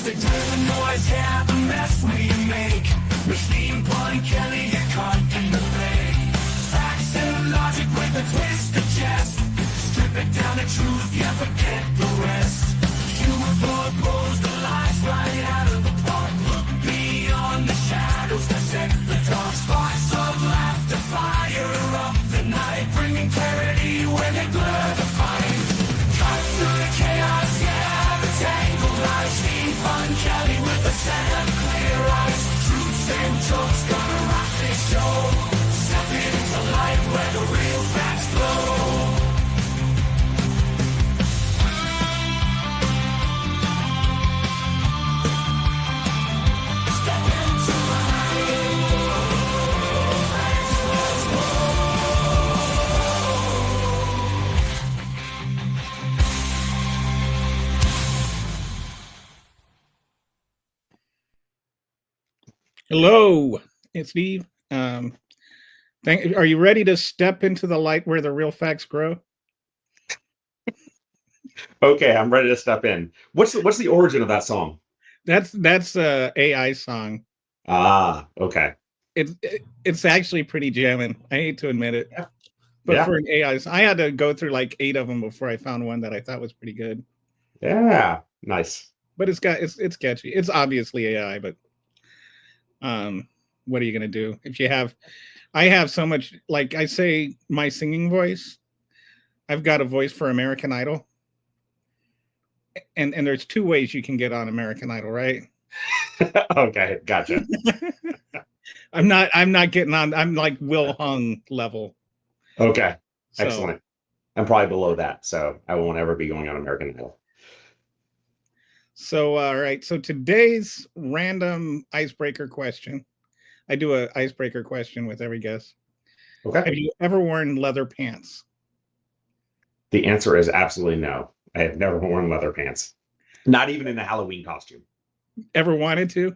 music to the noise, yeah, the mess we make. With steampunk, Kelly, Econ, and the fake. Facts and logic with a twist of jest. Strip it down to truth, yeah, forget the rest. Humor blows the lies right out of the park. Look beyond the shadows that set the dark. Sparks of laughter fire up the night, bringing clarity when they blur the fight. Cut through the chaos, yeah, the tangled lies. Steampunk Kelly with a set of clear eyes. Truths and jokes gonna rock this show. Step into light where the real facts glow. Hello, it's Steve. Are you ready to step into the light where the real facts grow? Okay, I'm ready to step in. What's the origin of that song? That's a AI song. Ah, okay. It's actually pretty jamming. I hate to admit it, Yeah. but Yeah. for an AI, I had to go through like 8 of them before I found one that I thought was pretty good. Yeah, nice. But it's catchy. It's obviously AI, but what are you gonna do? I have so much, like I say, my singing voice. I've got a voice for American Idol. And there's 2 ways you can get on American Idol, right? Okay, gotcha. I'm not getting on. I'm like Will Hung level. Okay, So, excellent. I'm probably below that, so I won't ever be going on American Idol. So, all right. So today's random icebreaker question. I do an icebreaker question with every guest. Okay. Have you ever worn leather pants? The answer is absolutely no. I have never worn leather pants. Not even in a Halloween costume. Ever wanted to?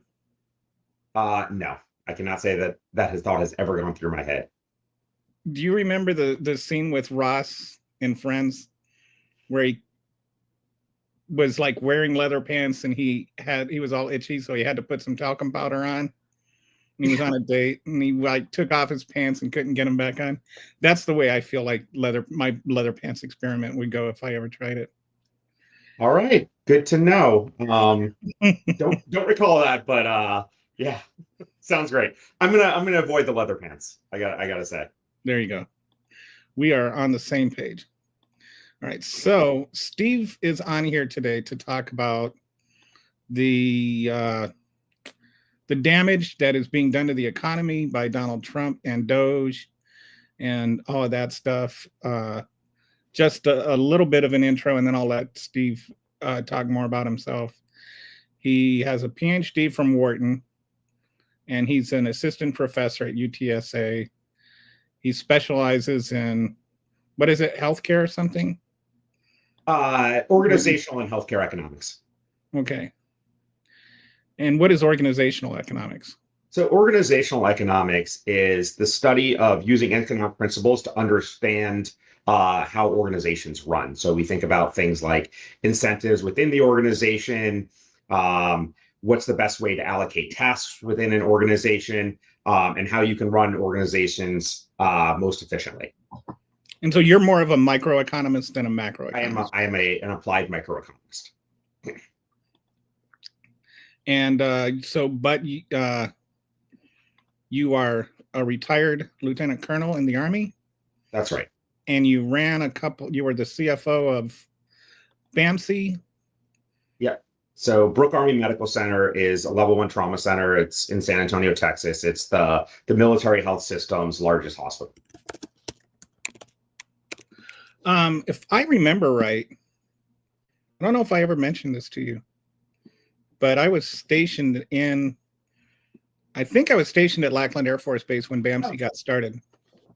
No. I cannot say that thought has ever gone through my head. Do you remember the scene with Ross in Friends where he was like wearing leather pants and he was all itchy, so he had to put some talcum powder on? And he was on a date and he like took off his pants and couldn't get them back on. That's the way I feel like my leather pants experiment would go if I ever tried it. All right, good to know. Don't recall that, but yeah, sounds great. I'm gonna avoid the leather pants. I gotta say. There you go. We are on the same page. All right, so Steve is on here today to talk about the damage that is being done to the economy by Donald Trump and Doge and all of that stuff. Just a little bit of an intro, and then I'll let Steve talk more about himself. He has a PhD from Wharton, and he's an assistant professor at UTSA. He specializes in, what is it, healthcare or something? Organizational and healthcare economics. Okay. And what is organizational economics? So organizational economics is the study of using economic principles to understand how organizations run. So we think about things like incentives within the organization, what's the best way to allocate tasks within an organization, and how you can run organizations most efficiently. And so you're more of a microeconomist than a macroeconomist. I am an applied microeconomist. And you are a retired lieutenant colonel in the Army? That's right. And you were the CFO of BAMC? Yeah. So Brooke Army Medical Center is a level 1 trauma center. It's in San Antonio, Texas. It's the military health system's largest hospital. If I remember right, I don't know if I ever mentioned this to you, but I was stationed at Lackland Air Force Base when BAMC got started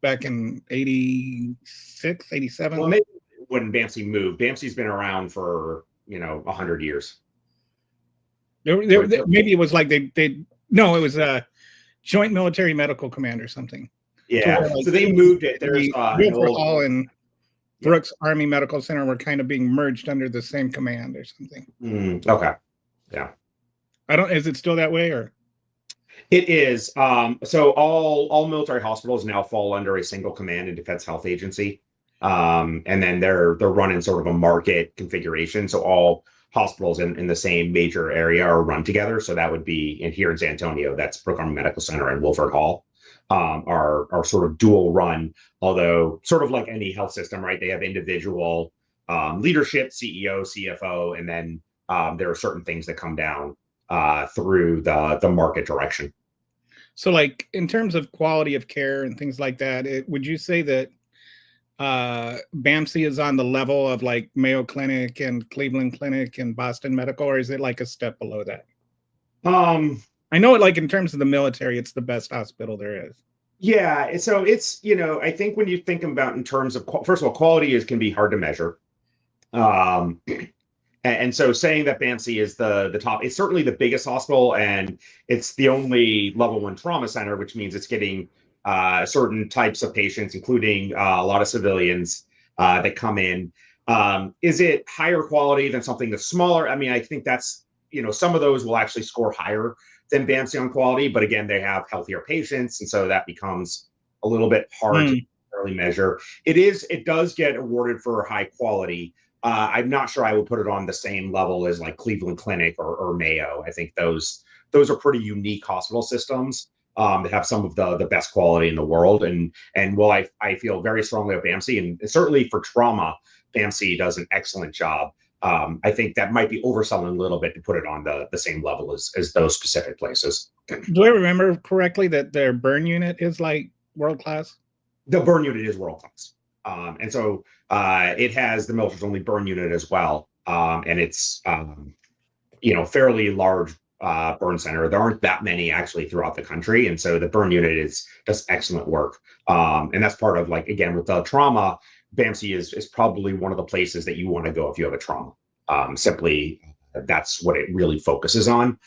back in 86, 87. Well, maybe when BAMC moved. BAMC's been around for, 100 years. Maybe it was like it was a Joint Military Medical Command or something. Yeah, so they moved it. There's Hall and Brooks Army Medical Center were kind of being merged under the same command or something. Okay. Yeah. Is it still that way or? It is. So all military hospitals now fall under a single command and defense health agency. And then they're run in sort of a market configuration. So all hospitals in the same major area are run together. So that would be here in San Antonio, that's Brooke Army Medical Center and Wilford Hall, are sort of dual run, although sort of like any health system, right? They have individual leadership, CEO, CFO, and then there are certain things that come down through the market direction. So, like in terms of quality of care and things like that, would you say that BAMC is on the level of like Mayo Clinic and Cleveland Clinic and Boston Medical, or is it like a step below that? I know it, like in terms of the military, it's the best hospital there is. Yeah, so it's, I think when you think about in terms of, first of all, quality can be hard to measure. And so saying that BAMC is the top, it's certainly the biggest hospital, and it's the only level 1 trauma center, which means it's getting certain types of patients, including a lot of civilians that come in. Is it higher quality than something that's smaller? I mean, I think that's, some of those will actually score higher than BAMC on quality, but again, they have healthier patients, and so that becomes a little bit hard to really measure. It does get awarded for high quality. I'm not sure I would put it on the same level as like Cleveland Clinic or Mayo. I think those are pretty unique hospital systems that have some of the best quality in the world. And while I feel very strongly about BAMC, and certainly for trauma, BAMC does an excellent job. I think that might be overselling a little bit to put it on the same level as those specific places. Do I remember correctly that their burn unit is like world class? The burn unit is world class. And so it has the military's only burn unit as well. And it's, fairly large burn center. There aren't that many actually throughout the country. And so the burn unit does excellent work. And that's part of, like, again, with the trauma, BAMC is probably one of the places that you want to go if you have a trauma. Simply, that's what it really focuses on.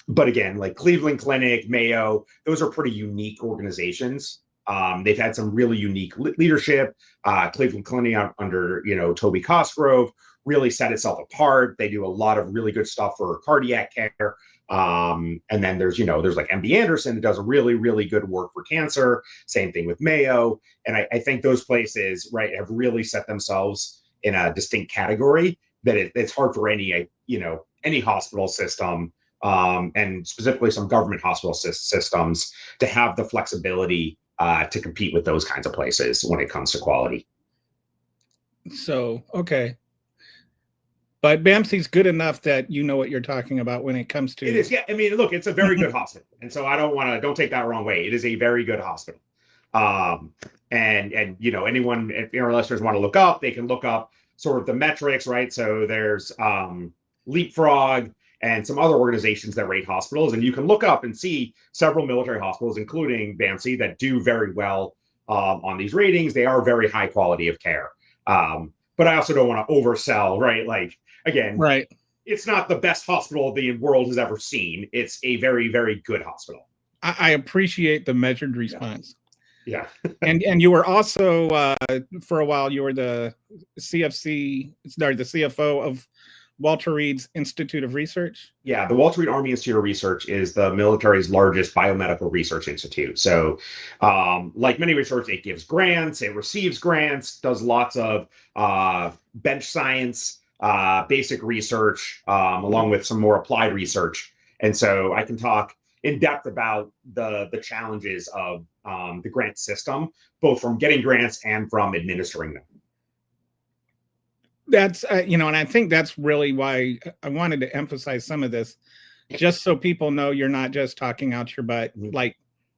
But again, like Cleveland Clinic, Mayo, those are pretty unique organizations. They've had some really unique leadership. Cleveland Clinic under, Toby Cosgrove really set itself apart. They do a lot of really good stuff for cardiac care. And then there's like MD Anderson that does really, really good work for cancer. Same thing with Mayo. And I think those places, right, have really set themselves in a distinct category that it's hard for any hospital system, and specifically some government hospital systems, to have the flexibility to compete with those kinds of places when it comes to quality. So, okay. But BAMC's good enough that you know what you're talking about when it comes to... It is, yeah. I mean, look, it's a very good hospital. And so don't take that wrong way. It is a very good hospital. And anyone, if our listeners want to look up, they can look up sort of the metrics, right? So there's Leapfrog and some other organizations that rate hospitals, and you can look up and see several military hospitals, including BAMC, that do very well on these ratings. They are very high quality of care. But I also don't want to oversell, right? Like, again, right, it's not the best hospital the world has ever seen. It's a very, very good hospital. I appreciate the measured response. Yeah. and you were also, for a while, you were the CFO of Walter Reed's Institute of Research. Yeah, the Walter Reed Army Institute of Research is the military's largest biomedical research institute. So like many research, it gives grants, it receives grants, does lots of bench science, basic research, along with some more applied research. And so I can talk in depth about the challenges of the grant system, both from getting grants and from administering them. That's, and I think that's really why I wanted to emphasize some of this, just so people know you're not just talking out your butt. Like,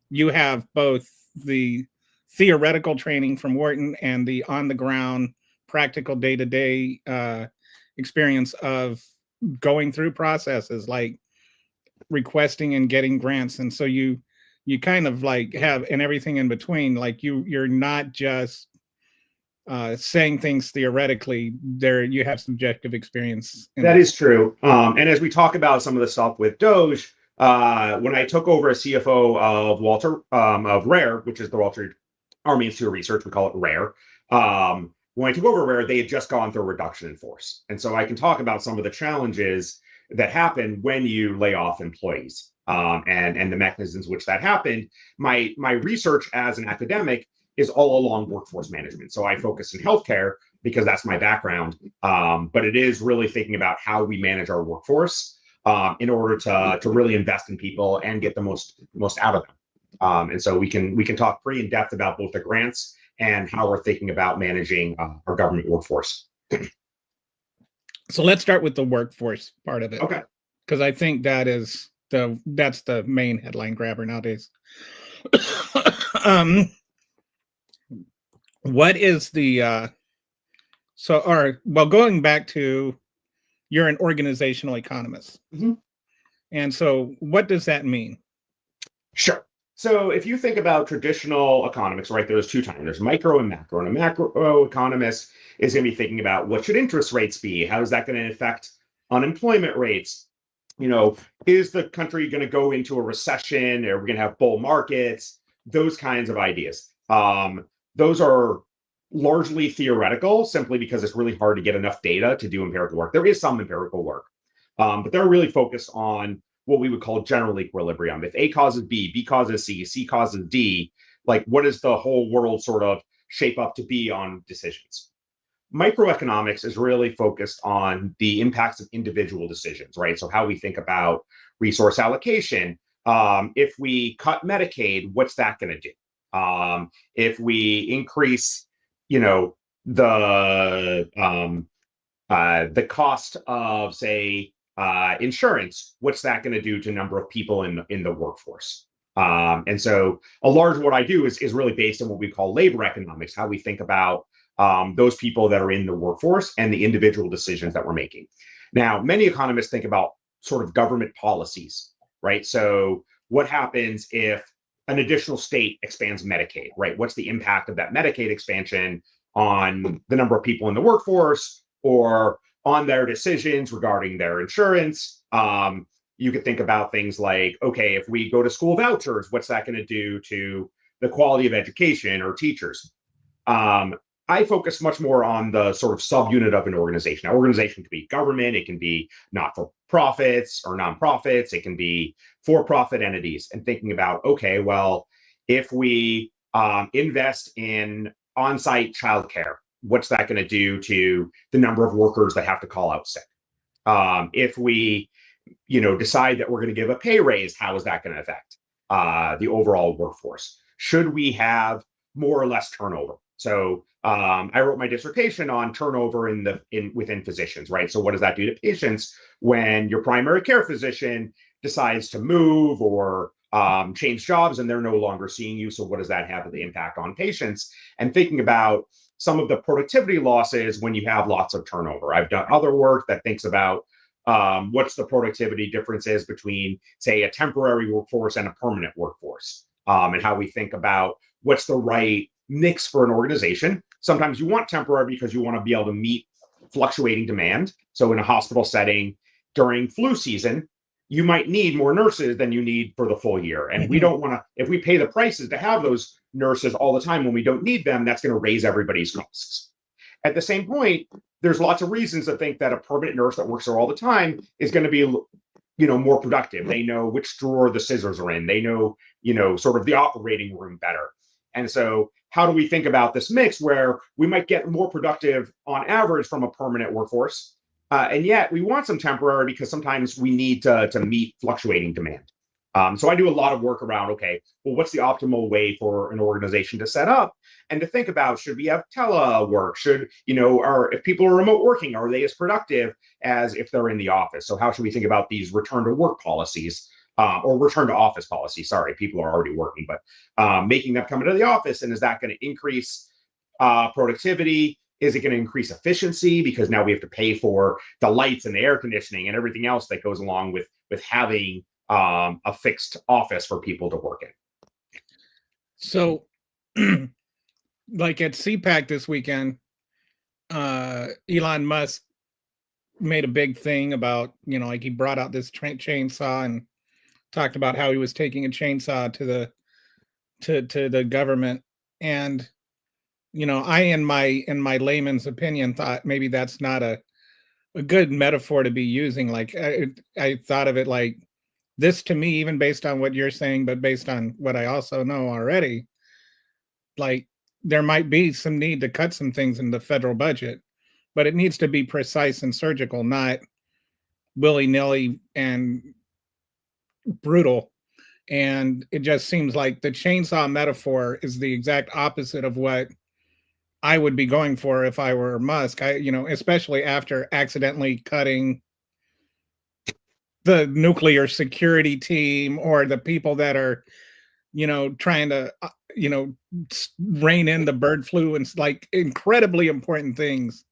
you have both the theoretical training from Wharton and the on-the-ground practical day-to-day experience of going through processes like requesting and getting grants. And so you kind of like have, and everything in between, like you're not just saying things theoretically. There you have subjective experience. That is true. And as we talk about some of the stuff with Doge, when I took over as CFO of RARE, which is the Walter Reed Army Institute of Research, we call it RARE. When I took over RARE, they had just gone through a reduction in force. And so I can talk about some of the challenges that happen when you lay off employees, and the mechanisms which that happened. My research as an academic is all along workforce management. So I focus in healthcare because that's my background. But it is really thinking about how we manage our workforce in order to really invest in people and get the most out of them. And so we can talk pretty in depth about both the grants and how we're thinking about managing our government workforce. So let's start with the workforce part of it. Okay. Because I think that's the main headline grabber nowadays. What is the going back to, you're an organizational economist. Mm-hmm. And so what does that mean? Sure. So if you think about traditional economics, right, there's two types. There's micro and macro. And a macro economist is going to be thinking about what should interest rates be? How is that going to affect unemployment rates? Is the country going to go into a recession? Are we going to have bull markets? Those kinds of ideas. Those are largely theoretical, simply because it's really hard to get enough data to do empirical work. There is some empirical work, but they're really focused on what we would call general equilibrium. If A causes B, B causes C, C causes D, like what does the whole world sort of shape up to be on decisions? Microeconomics is really focused on the impacts of individual decisions, right? So how we think about resource allocation. If we cut Medicaid, what's that going to do? If we increase, the cost of, say, insurance, what's that going to do to number of people in the workforce? And so a large what I do is really based on what we call labor economics, how we think about those people that are in the workforce and the individual decisions that we're making. Now, many economists think about sort of government policies, right? So what happens if an additional state expands Medicaid, right? What's the impact of that Medicaid expansion on the number of people in the workforce or on their decisions regarding their insurance? You could think about things like, okay, if we go to school vouchers, what's that going to do to the quality of education or teachers? I focus much more on the sort of subunit of an organization. An organization can be government, it can be not-for-profits or nonprofits, it can be for-profit entities, and thinking about, okay, well, if we invest in on-site childcare, what's that going to do to the number of workers that have to call out sick? If we, decide that we're going to give a pay raise, how is that going to affect the overall workforce? Should we have more or less turnover? So I wrote my dissertation on turnover within physicians, right? So what does that do to patients when your primary care physician decides to move or change jobs and they're no longer seeing you? So what does that have the impact on patients? And thinking about some of the productivity losses when you have lots of turnover. I've done other work that thinks about what's the productivity differences between, say, a temporary workforce and a permanent workforce, and how we think about what's the right mix for an organization. Sometimes you want temporary because you want to be able to meet fluctuating demand. So in a hospital setting during flu season, you might need more nurses than you need for the full year. And we don't want to, if we pay the prices to have those nurses all the time when we don't need them, that's going to raise everybody's costs. At the same point, there's lots of reasons to think that a permanent nurse that works there all the time is going to be, more productive. They know which drawer the scissors are in. They know, sort of the operating room better. And so how do we think about this mix where we might get more productive on average from a permanent workforce, and yet we want some temporary because sometimes we need to meet fluctuating demand. So I do a lot of work around, okay, well, what's the optimal way for an organization to set up and to think about, should we have telework? Should, or if people are remote working, are they as productive as if they're in the office? So how should we think about these return to work policies? Or return to office policy. Sorry, people are already working, but making them come into the office. And is that going to increase productivity? Is it going to increase efficiency? Because now we have to pay for the lights and the air conditioning and everything else that goes along with having a fixed office for people to work in. So, like at CPAC this weekend, Elon Musk made a big thing about, like he brought out this chainsaw and talked about how he was taking a chainsaw to the government. And, I, in my layman's opinion, thought maybe that's not a good metaphor to be using. Like I thought of it like this to me, even based on what you're saying, but based on what I also know already, like there might be some need to cut some things in the federal budget, but it needs to be precise and surgical, not willy-nilly and brutal. And it just seems like the chainsaw metaphor is the exact opposite of what I would be going for if I were Musk. Especially after accidentally cutting the nuclear security team or the people that are, trying to, rein in the bird flu and like incredibly important things.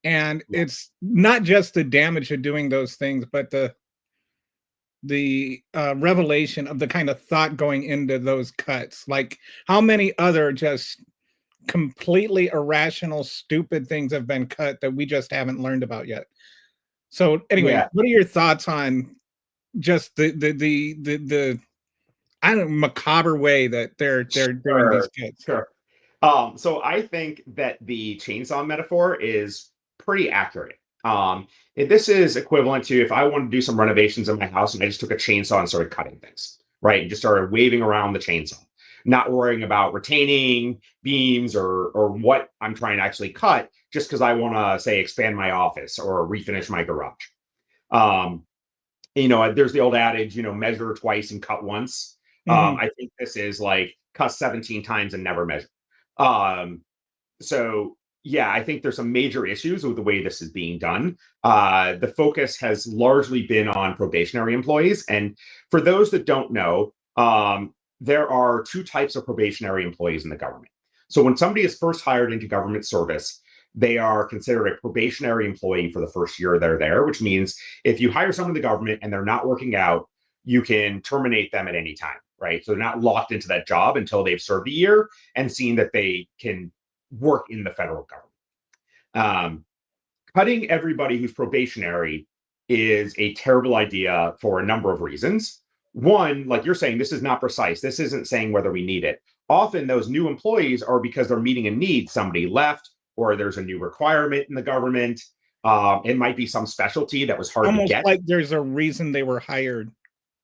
And it's not just the damage of doing those things, but the revelation of the kind of thought going into those cuts. Like how many other just completely irrational, stupid things have been cut that we just haven't learned about yet. So anyway, Yeah. what are your thoughts on just the I don't know, macabre way that they're doing these Sure, cuts? sure. So I think that the chainsaw metaphor is pretty accurate. This is equivalent to if I wanted to do some renovations in my house and I just took a chainsaw and started cutting things, right? And just started waving around the chainsaw, not worrying about retaining beams or what I'm trying to actually cut, just because I want to say expand my office or refinish my garage. Um, there's the old adage, measure twice and cut once. Mhm. I think this is like cut 17 times and never measure. Um, so yeah, I think there's some major issues with the way this is being done. The focus has largely been on probationary employees. And for those that don't know, there are two types of probationary employees in the government. So when somebody is first hired into government service, they are considered a probationary employee for the first year they're there, which means if you hire someone in the government and they're not working out, you can terminate them at any time, right? So they're not locked into that job until they've served a year and seen that they can work in the federal government. Um, Cutting everybody who's probationary is a terrible idea for a number of reasons. One, like you're saying, this is not precise. This isn't saying whether we need it. Often those new employees are because they're meeting a need. Somebody left, or there's a new requirement in the government. It might be some specialty that was hard to Almost get. like there's a reason they were hired.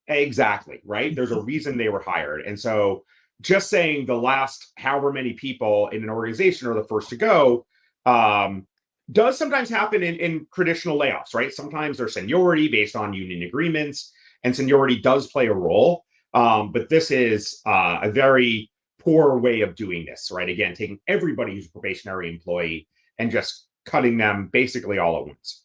Exactly, right? There's a reason they were hired. And so just saying the last however many people in an organization are the first to go um, does sometimes happen in traditional layoffs, right? Sometimes there's seniority based on union agreements, and seniority does play a role. But this is a very poor way of doing this, right? Again, taking everybody who's a probationary employee and just cutting them basically all at once.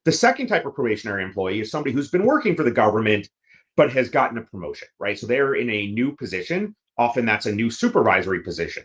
The second type of probationary employee is somebody who's been working for the government but has gotten a promotion, right? So they're in a new position. Often that's a new supervisory position.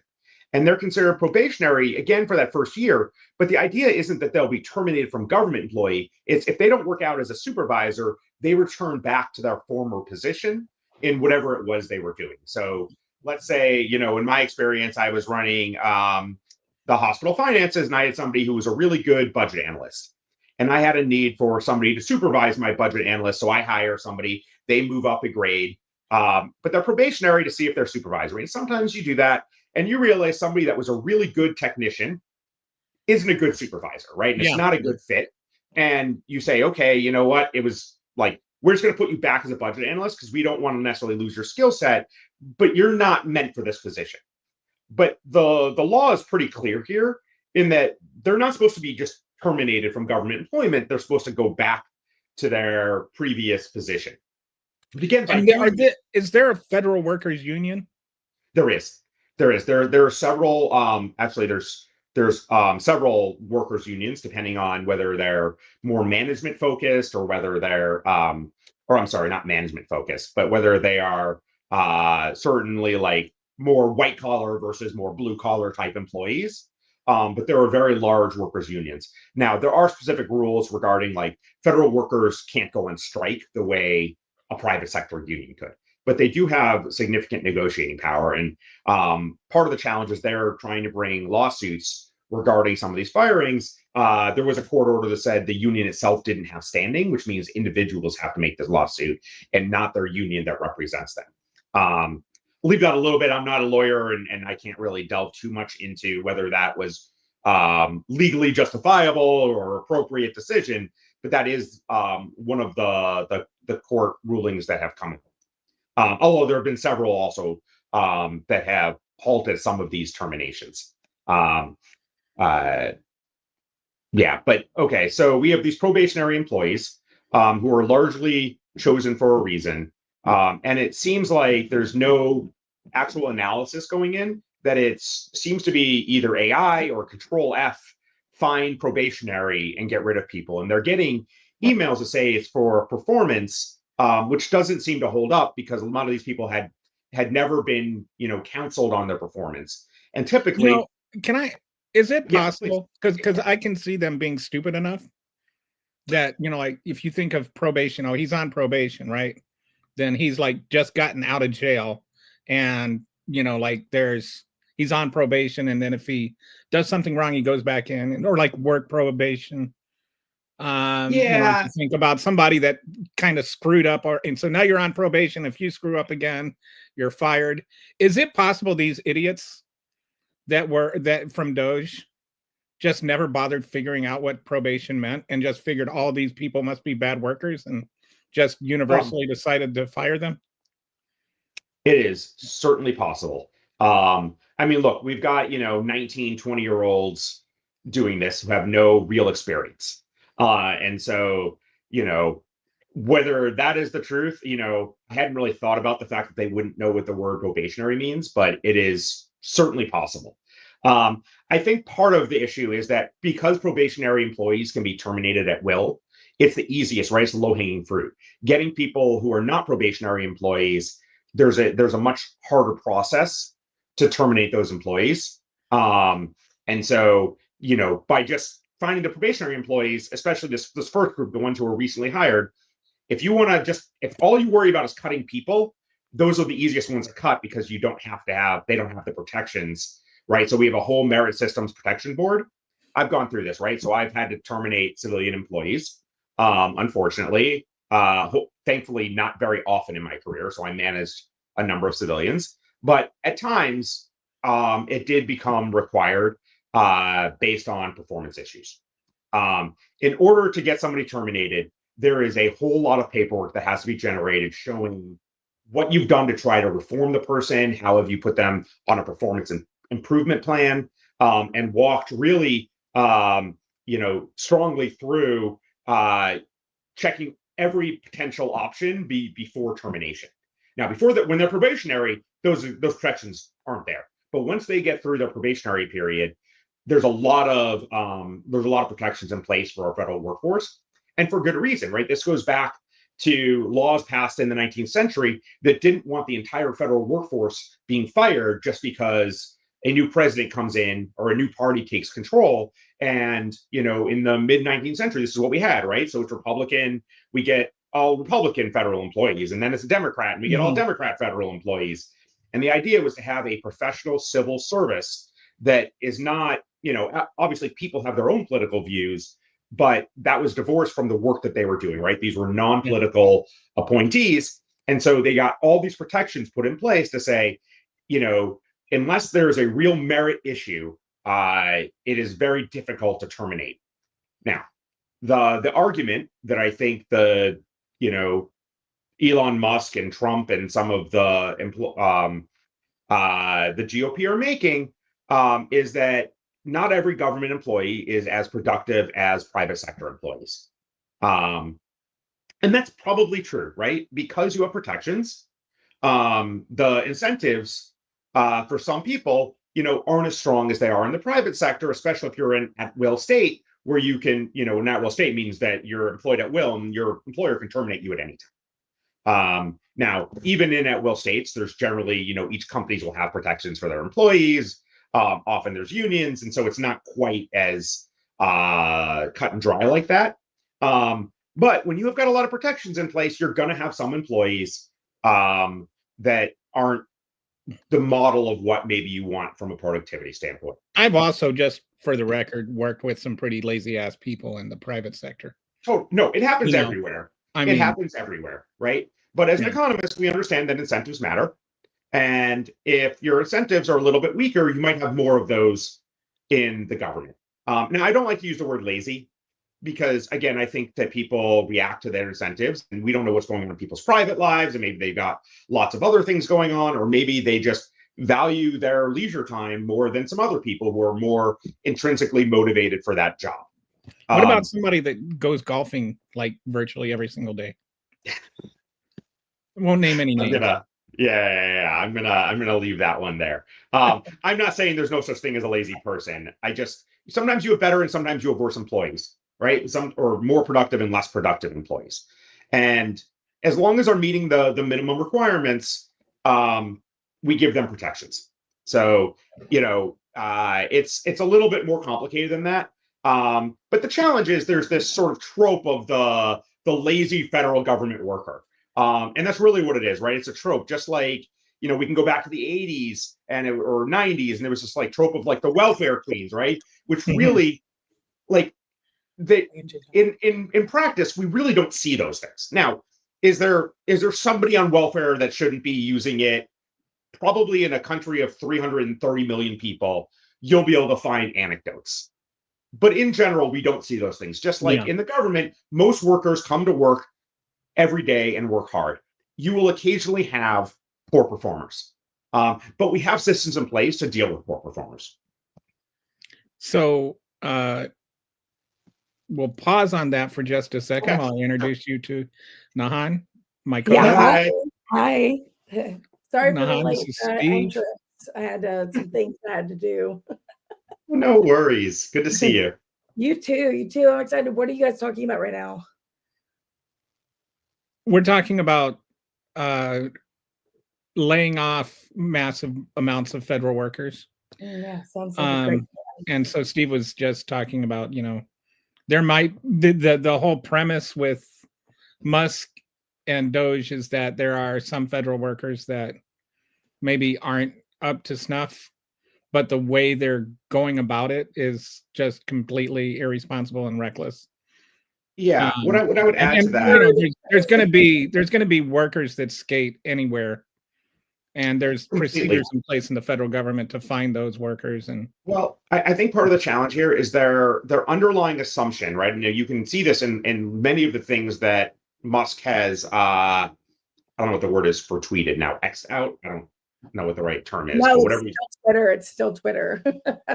And they're considered probationary again for that first year. But the idea isn't that they'll be terminated from government employee. It's if they don't work out as a supervisor, they return back to their former position in whatever it was they were doing. So let's say, in my experience, I was running the hospital finances and I had somebody who was a really good budget analyst. And I had a need for somebody to supervise my budget analyst. So I hire somebody, they move up a grade, but they're probationary to see if they're supervisory. And sometimes you do that and you realize somebody that was a really good technician isn't a good supervisor, right? And it's Yeah. not a good fit. And you say, okay, you know what? It was like, we're just going to put you back as a budget analyst because we don't want to necessarily lose your skill set, but you're not meant for this position. But the law is pretty clear here in that they're not supposed to be just terminated from government employment. They're supposed to go back to their previous position. But again, by And doing is there a federal workers union? there is there are several actually there's several workers unions depending on whether they're more management focused or whether they're or I'm sorry, not management focused, but whether they are certainly like more white collar versus more blue collar type employees. But there are very large workers unions. Now there are specific rules regarding like federal workers can't go on strike the way a private sector union could, but they do have significant negotiating power. And part of the challenge is they're trying to bring lawsuits regarding some of these firings. There was a court order that said the union itself didn't have standing, which means individuals have to make this lawsuit and not their union that represents them. Leave that a little bit. I'm not a lawyer and I can't really delve too much into whether that was legally justifiable or appropriate decision, but that is one of the court rulings that have come. Although there have been several also that have halted some of these terminations. Um, uh, yeah, but okay, so we have these probationary employees who are largely chosen for a reason. And it seems like there's no actual analysis going in, that it seems to be either AI or Control F, find probationary and get rid of people. And they're getting emails to say it's for performance, which doesn't seem to hold up because a lot of these people had never been, counseled on their performance. And typically, Can I, is it yeah, please. possible? Because I can see them being stupid enough that, like if you think of probation, oh, he's on probation, right? Then he's like just gotten out of jail and, like he's on probation. And then if he does something wrong, he goes back in, or like work probation. If Yeah. you think about somebody that kind of screwed up, and so now you're on probation. If you screw up again, you're fired. Is it possible these idiots that from Doge just never bothered figuring out what probation meant and just figured all these people must be bad workers and just universally decided to fire them? It is certainly possible. I mean, look, we've got, 19, 20-year-olds doing this who have no real experience. And so, whether that is the truth, I hadn't really thought about the fact that they wouldn't know what the word probationary means, but it is certainly possible. I think part of the issue is that because probationary employees can be terminated at will, it's the easiest, right? It's the low-hanging fruit. Getting people who are not probationary employees, there's a much harder process to terminate those employees. And so, by just finding the probationary employees, especially this first group, the ones who were recently hired, if all you worry about is cutting people, those are the easiest ones to cut because they don't have the protections, right? So we have a whole merit systems protection board. I've gone through this, right? So I've had to terminate civilian employees, unfortunately. Thankfully, not very often in my career. So I managed a number of civilians, but at times it did become required based on performance issues. In order to get somebody terminated, there is a whole lot of paperwork that has to be generated showing what you've done to try to reform the person, how have you put them on a performance improvement plan, and walked really, strongly through checking every potential option before termination. Now, before that, when they're probationary, those protections aren't there. But once they get through their probationary period, there's a lot of protections in place for our federal workforce, and for good reason, right? This goes back to laws passed in the 19th century that didn't want the entire federal workforce being fired just because a new president comes in or a new party takes control. And, in the mid 19th century, this is what we had, right? So it's Republican, we get all Republican federal employees, and then it's a Democrat, and we get all Democrat federal employees. And the idea was to have a professional civil service that is not, obviously people have their own political views, but that was divorced from the work that they were doing, right? These were non-political appointees. And so they got all these protections put in place to say, unless there's a real merit issue, it is very difficult to terminate. Now, the argument that I think Elon Musk and Trump and some of the GOP are making is that not every government employee is as productive as private sector employees. And that's probably true, right? Because you have protections, the incentives for some people, aren't as strong as they are in the private sector, especially if you're in at will state, where you can, an at will state means that you're employed at will and your employer can terminate you at any time. Now, even in at will states, there's generally, each companies will have protections for their employees. Often there's unions, and so it's not quite as cut and dry like that. But when you have got a lot of protections in place, you're going to have some employees that aren't the model of what maybe you want from a productivity standpoint. I've also, just for the record, worked with some pretty lazy ass people in the private sector. Oh, no, it happens everywhere. It happens everywhere, right? But as an economist, we understand that incentives matter. And if your incentives are a little bit weaker, you might have more of those in the government. Now, I don't like to use the word lazy because, again, I think that people react to their incentives, and we don't know what's going on in people's private lives, and maybe they've got lots of other things going on, or maybe they just value their leisure time more than some other people who are more intrinsically motivated for that job. What about somebody that goes golfing like virtually every single day? Won't name any names. I'm gonna leave that one there. I'm not saying there's no such thing as a lazy person. Sometimes you have better and sometimes you have worse employees, right? Some or more productive and less productive employees. And as long as they're meeting the minimum requirements, we give them protections. So, it's a little bit more complicated than that. But the challenge is there's this sort of trope of the lazy federal government worker. And that's really what it is, right? It's a trope, just like, we can go back to the 80s or 90s, and there was this like trope of like the welfare queens, right? Which really, like, in practice, we really don't see those things. Now, is there somebody on welfare that shouldn't be using it? Probably in a country of 330 million people, you'll be able to find anecdotes. But in general, we don't see those things. Just like in the government, most workers come to work every day and work hard. You will occasionally have poor performers, but we have systems in place to deal with poor performers. So we'll pause on that for just a second while I introduce you to Nahan, my co-host. Hi. Sorry for the Nahan, late this is Steve. entrance. I had some things I had to do. No worries. Good to see you. You too. I'm excited. What are you guys talking about right now? We're talking about laying off massive amounts of federal workers. Yeah, sounds like a great. And so Steve was just talking about, there might the whole premise with Musk and Doge is that there are some federal workers that maybe aren't up to snuff, but the way they're going about it is just completely irresponsible and reckless. Yeah, what I would add to that, there's going to be workers that skate anywhere, and there's procedures in place in the federal government to find those workers. And well, I think part of the challenge here is their underlying assumption, right? You can see this in many of the things that Musk has. I don't know what the word is for tweeted now. X out. I don't know what the right term is. No, but whatever. It's still Twitter.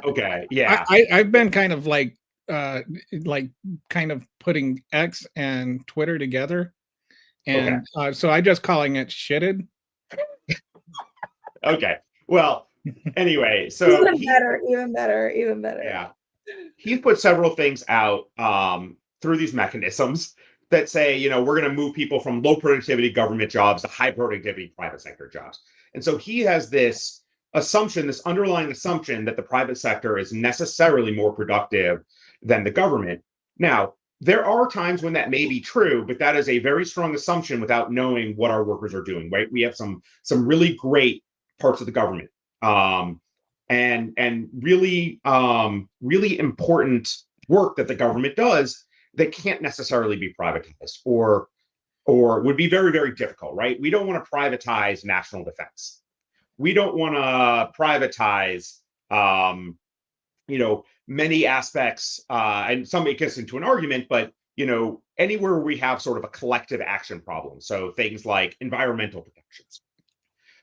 Okay, yeah. I've been kind of like kind of putting X and Twitter together, and so I just calling it shitted. Okay. Well, anyway, so even better. Yeah, he's put several things out through these mechanisms that say, we're going to move people from low productivity government jobs to high productivity private sector jobs. And so he has this assumption, this underlying assumption that the private sector is necessarily more productive than the government. Now, there are times when that may be true, but that is a very strong assumption without knowing what our workers are doing, right? We have some really great parts of the government and really important work that the government does that can't necessarily be privatized or would be very, very difficult, right? We don't want to privatize national defense. We don't want to privatize, many aspects, and somebody gets into an argument, but, anywhere we have sort of a collective action problem. So things like environmental protections,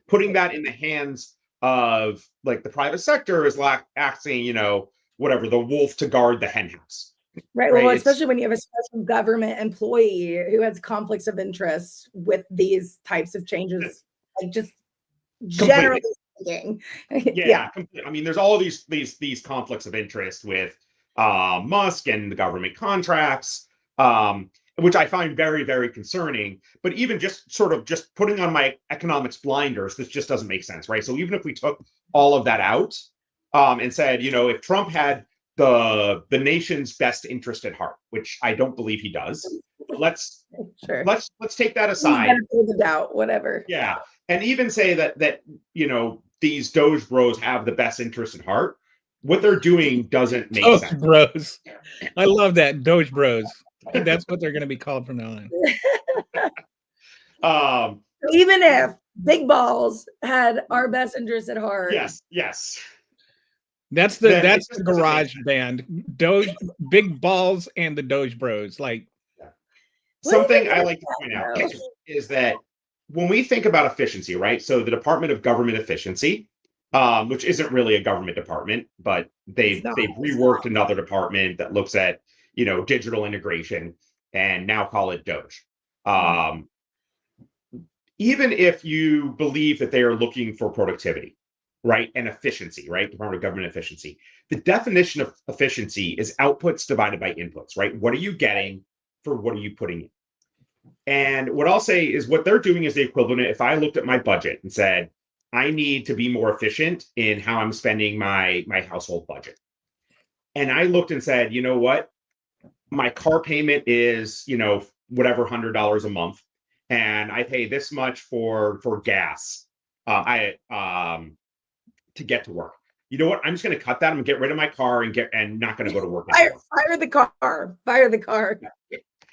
putting that in the hands of like the private sector is acting, whatever, the wolf to guard the hen house. Right. Well, especially when you have a special government employee who has conflicts of interest with these types of changes, like just generally speaking. Yeah. I mean, there's all these conflicts of interest with Musk and the government contracts, which I find very, very concerning. But even just putting on my economics blinders, this just doesn't make sense, right? So even if we took all of that out and said, if Trump had the nation's best interest at heart, which I don't believe he does, let's take that aside. The doubt, whatever. Yeah, and even say that these Doge bros have the best interest at heart. What they're doing doesn't make sense. Doge bros, I love that. Doge bros. That's what they're going to be called from now on. Even if Big Balls had our best interest at heart. Yes. That's the garage band. Doge, Big Balls and the Doge Bros. Like, something I like to point out is that when we think about efficiency, right? So the Department of Government Efficiency, which isn't really a government department, but they've reworked another department that looks at, digital integration and now call it Doge. Even if you believe that they are looking for productivity, right, and efficiency, right, Department of Government Efficiency, the definition of efficiency is outputs divided by inputs, right? What are you getting for what are you putting in? And what I'll say is what they're doing is the equivalent. If I looked at my budget and said, I need to be more efficient in how I'm spending my household budget. And I looked and said, you know what? My car payment is, whatever, $100 a month. And I pay this much for gas to get to work. You know what? I'm just going to cut that. I'm going to get rid of my car and not going to go to work anymore. Fire the car. Fire the car.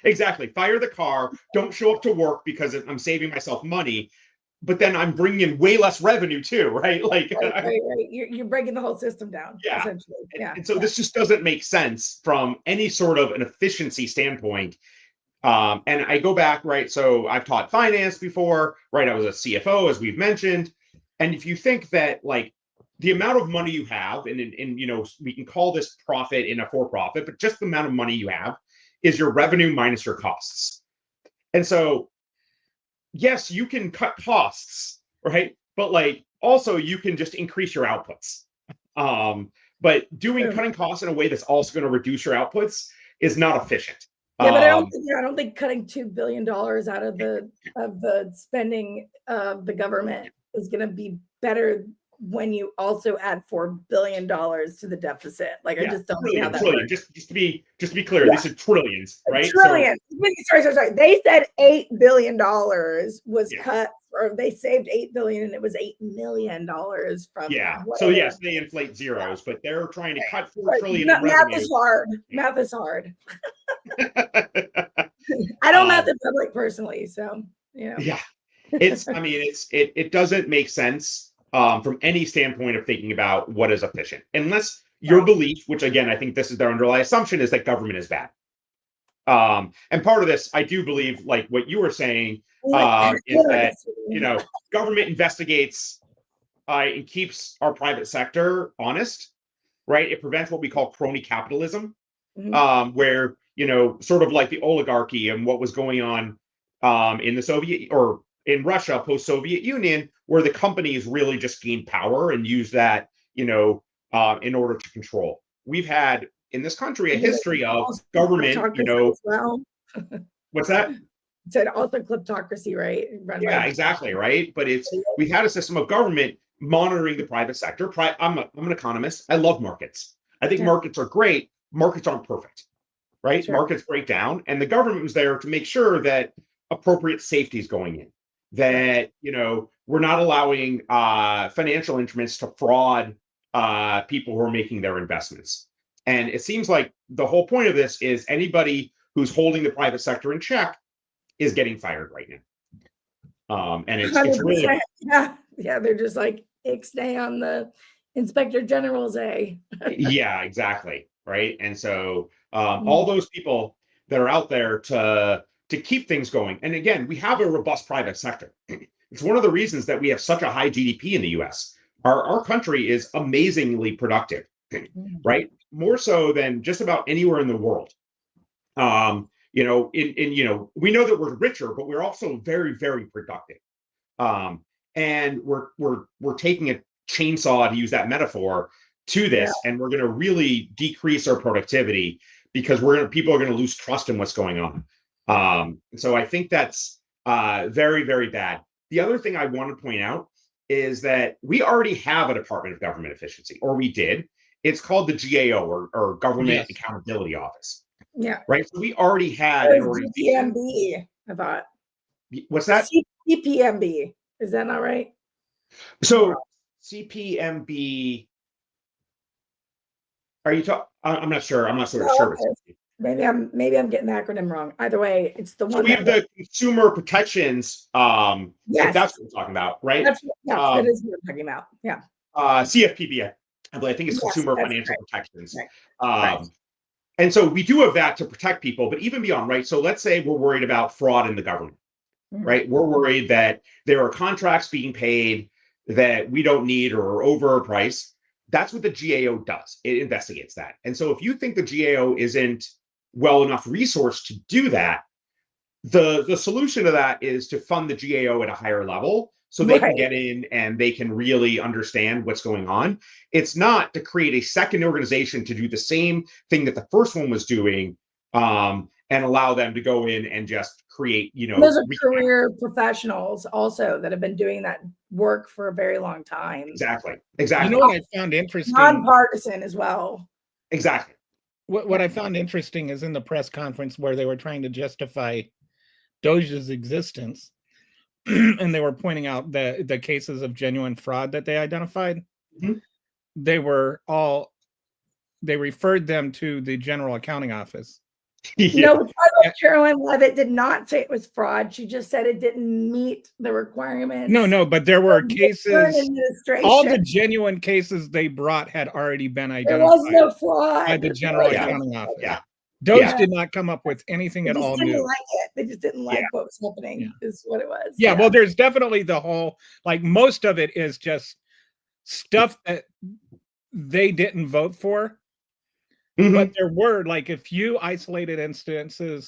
Exactly. Fire the car. Don't show up to work because I'm saving myself money, but then I'm bringing in way less revenue too, right? Like, right. You're breaking the whole system down. Yeah. Essentially. Yeah. And so this just doesn't make sense from any sort of an efficiency standpoint. And I go back, right? So I've taught finance before, right? I was a CFO, as we've mentioned. And if you think that, like, the amount of money you have, and we can call this profit in a for-profit, but just the amount of money you have is your revenue minus your costs. And so, yes, you can cut costs, right? But like, also you can just increase your outputs. But cutting costs in a way that's also going to reduce your outputs is not efficient. Yeah, but I don't think cutting $2 billion out of the spending of the government is going to be better when you also add $4 billion to the deficit. Like, I just don't see how that works. Just to be clear, these are trillions, right? Trillions. Sorry. They said $8 billion was cut, or they saved $8 billion, and it was $8 million from. Yeah. Whatever. So yes, they inflate zeros, but they're trying to cut $4 trillion in revenue. Math is hard. Math is hard. I don't math in public personally, so Yeah. It doesn't make sense from any standpoint of thinking about what is efficient, unless your belief, which again, I think this is their underlying assumption, is that government is bad. And part of this, I do believe, like what you were saying, is that, government investigates and keeps our private sector honest, right? It prevents what we call crony capitalism, where, sort of like the oligarchy and what was going on in the Soviet or in Russia post-Soviet Union, where the companies really just gained power and used that, in order to control. We've had in this country a history of government, What's that? It's also kleptocracy, right? Exactly, right. But we've had a system of government monitoring the private sector. I'm an economist. I love markets. I think markets are great. Markets aren't perfect, right? Sure. Markets break down, and the government was there to make sure that appropriate safety is going in, that we're not allowing financial instruments to fraud people who are making their investments. And it seems like the whole point of this is anybody who's holding the private sector in check is getting fired right now. And it's really they're just like ixnay on the Inspector General's A. Yeah, exactly, right. And so all those people that are out there to keep things going. And again, we have a robust private sector. It's one of the reasons that we have such a high GDP in the US. Our country is amazingly productive, right? More so than just about anywhere in the world. We know that we're richer, but we're also very, very productive. And we're taking a chainsaw, to use that metaphor, to this, and we're going to really decrease our productivity because people are going to lose trust in what's going on. So I think that's very, very bad. The other thing I want to point out is that we already have a Department of Government Efficiency, or we did. It's called the GAO, or Government Accountability Office. Yeah. Right. So we already had an organization. CPMB, I thought. What's that? CPMB. Is that not right? So CPMB. Are you talking? I'm not sure. I'm not sure. Maybe I'm getting the acronym wrong. Either way, it's the one. So we have the consumer protections. If that's what we're talking about, right? That is what we're talking about. Yeah. CFPB. I think it's Yes, Consumer that's Financial right. Protections. Right. And so we do have that to protect people, but even beyond, right? So let's say we're worried about fraud in the government, Mhm. right? We're worried that there are contracts being paid that we don't need or are overpriced. That's what the GAO does. It investigates that. And so if you think the GAO isn't well enough resourced to do that, the solution to that is to fund the GAO at a higher level so they can Right. get in and they can really understand what's going on. It's not to create a second organization to do the same thing that the first one was doing, and allow them to go in and just create, Those are career professionals also that have been doing that work for a very long time. Exactly. You know what I found interesting? Nonpartisan as well. Exactly. What I found interesting is in the press conference where they were trying to justify Doge's existence, and they were pointing out the cases of genuine fraud that they identified. Mhm. They referred them to the General Accounting Office. Yeah. No, Caroline Levitt did not say it was fraud. She just said it didn't meet the requirements. No, but there were of the cases. current administration. All the genuine cases they brought had already been There identified was no fraud by the There General was no Accounting Office. Yeah. Doge Yeah. did not come up with anything They at just all didn't new. like it. They just didn't like Yeah. what was happening. Yeah. Is what it was. Yeah, well, there's definitely the whole, like, most of it is just stuff that they didn't vote for. Mhm. But there were, like, a few isolated instances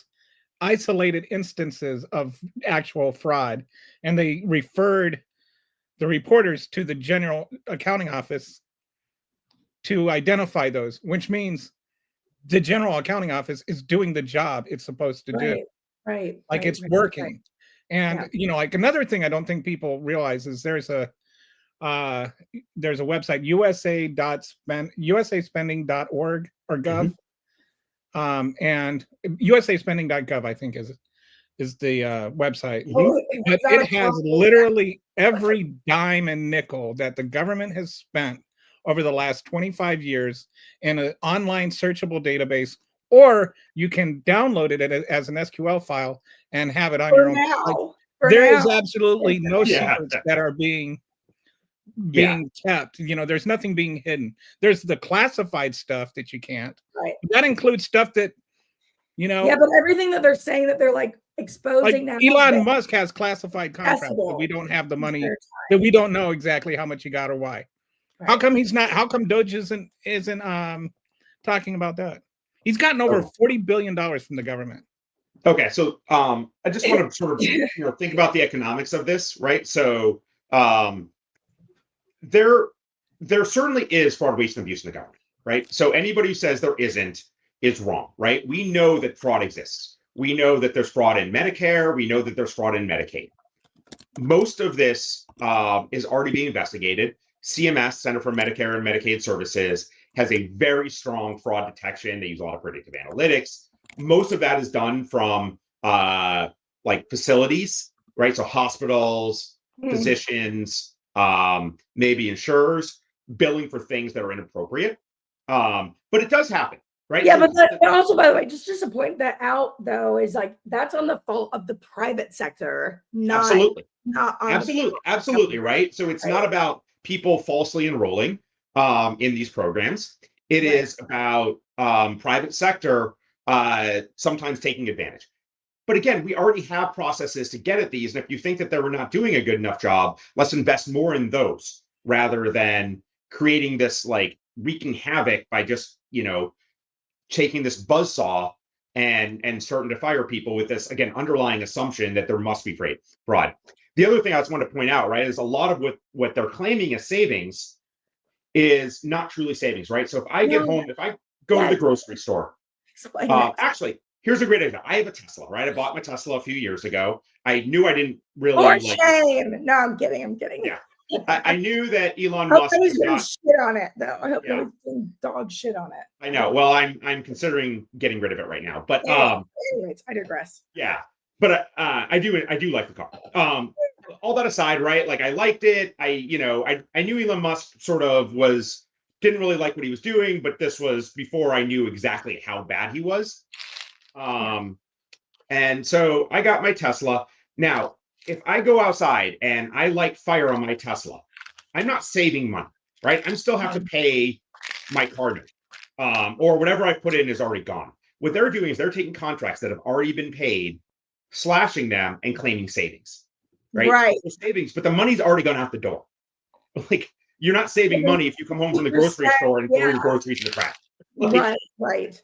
of actual fraud, and they referred the reporters to the General Accounting Office to identify those, which means the General Accounting Office is doing the job it's supposed to do. Right. Like, it's working. And, Yeah. like, another thing I don't think people realize is there's a website, usaspending.org or gov. And usaspending.gov, I think, is the website. Oh, But that it has literally every dime and nickel that the government has spent over the last 25 years in an online searchable database, or you can download it as an SQL file and have it on your own. There is absolutely no Yeah. secrets that are being kept. There's nothing being hidden. There's the classified stuff that you can't. Right. That includes stuff that, Yeah, but everything that they're saying that they're like exposing like now. Elon Musk has classified contracts that we don't have the money, that we don't know exactly how much he got or why. Right. How come Doge isn't talking about that? He's gotten over $40 billion from the government. Okay, so I just want to sort of think about the economics of this, right? So there certainly is fraud, waste, and abuse in the government, right? So anybody who says there isn't is wrong, right? We know that fraud exists. We know that there's fraud in Medicare. We know that there's fraud in Medicaid. Most of this is already being investigated. CMS, Center for Medicare and Medicaid Services, has a very strong fraud detection. They use a lot of predictive analytics. Most of that is done from like facilities, right? So hospitals, physicians, maybe insurers billing for things that are inappropriate. But it does happen, right? Yeah, So but also, by the way, just to point that out, though, is like that's on the fault of the private sector, not absolutely, on absolutely, right? So it's not about people falsely enrolling in these programs. It is about private sector sometimes taking advantage. But again, we already have processes to get at these. And if you think that they're not doing a good enough job, let's invest more in those rather than creating this like wreaking havoc by just, taking this buzzsaw and starting to fire people with this, again, underlying assumption that there must be fraud. The other thing I just want to point out, right, is a lot of what they're claiming as savings is not truly savings, right? So if I get home, if I go to the grocery store, actually, here's a great example. I have a Tesla, right? I bought my Tesla a few years ago. I knew I didn't really like it. No, I'm kidding. Yeah. I knew that Elon I hope Musk he's gonna shit on it, though. I hope Yeah. he's dog shit on it. I know. Well, I'm considering getting rid of it right now. But anyways, I digress. yeah. But I do like the car. All that aside, right? Like I liked it. I knew Elon Musk sort of didn't really like what he was doing, but this was before I knew exactly how bad he was. And so I got my Tesla. Now, if I go outside and I light fire on my Tesla, I'm not saving money, right? I'm still have to pay my car note, or whatever I put in is already gone. What they're doing is they're taking contracts that have already been paid, slashing them, and claiming savings, right? Right. So savings, but the money's already gone out the door. Like, you're not saving money if you come home from the grocery store and throw your groceries in the trash. Like, Right.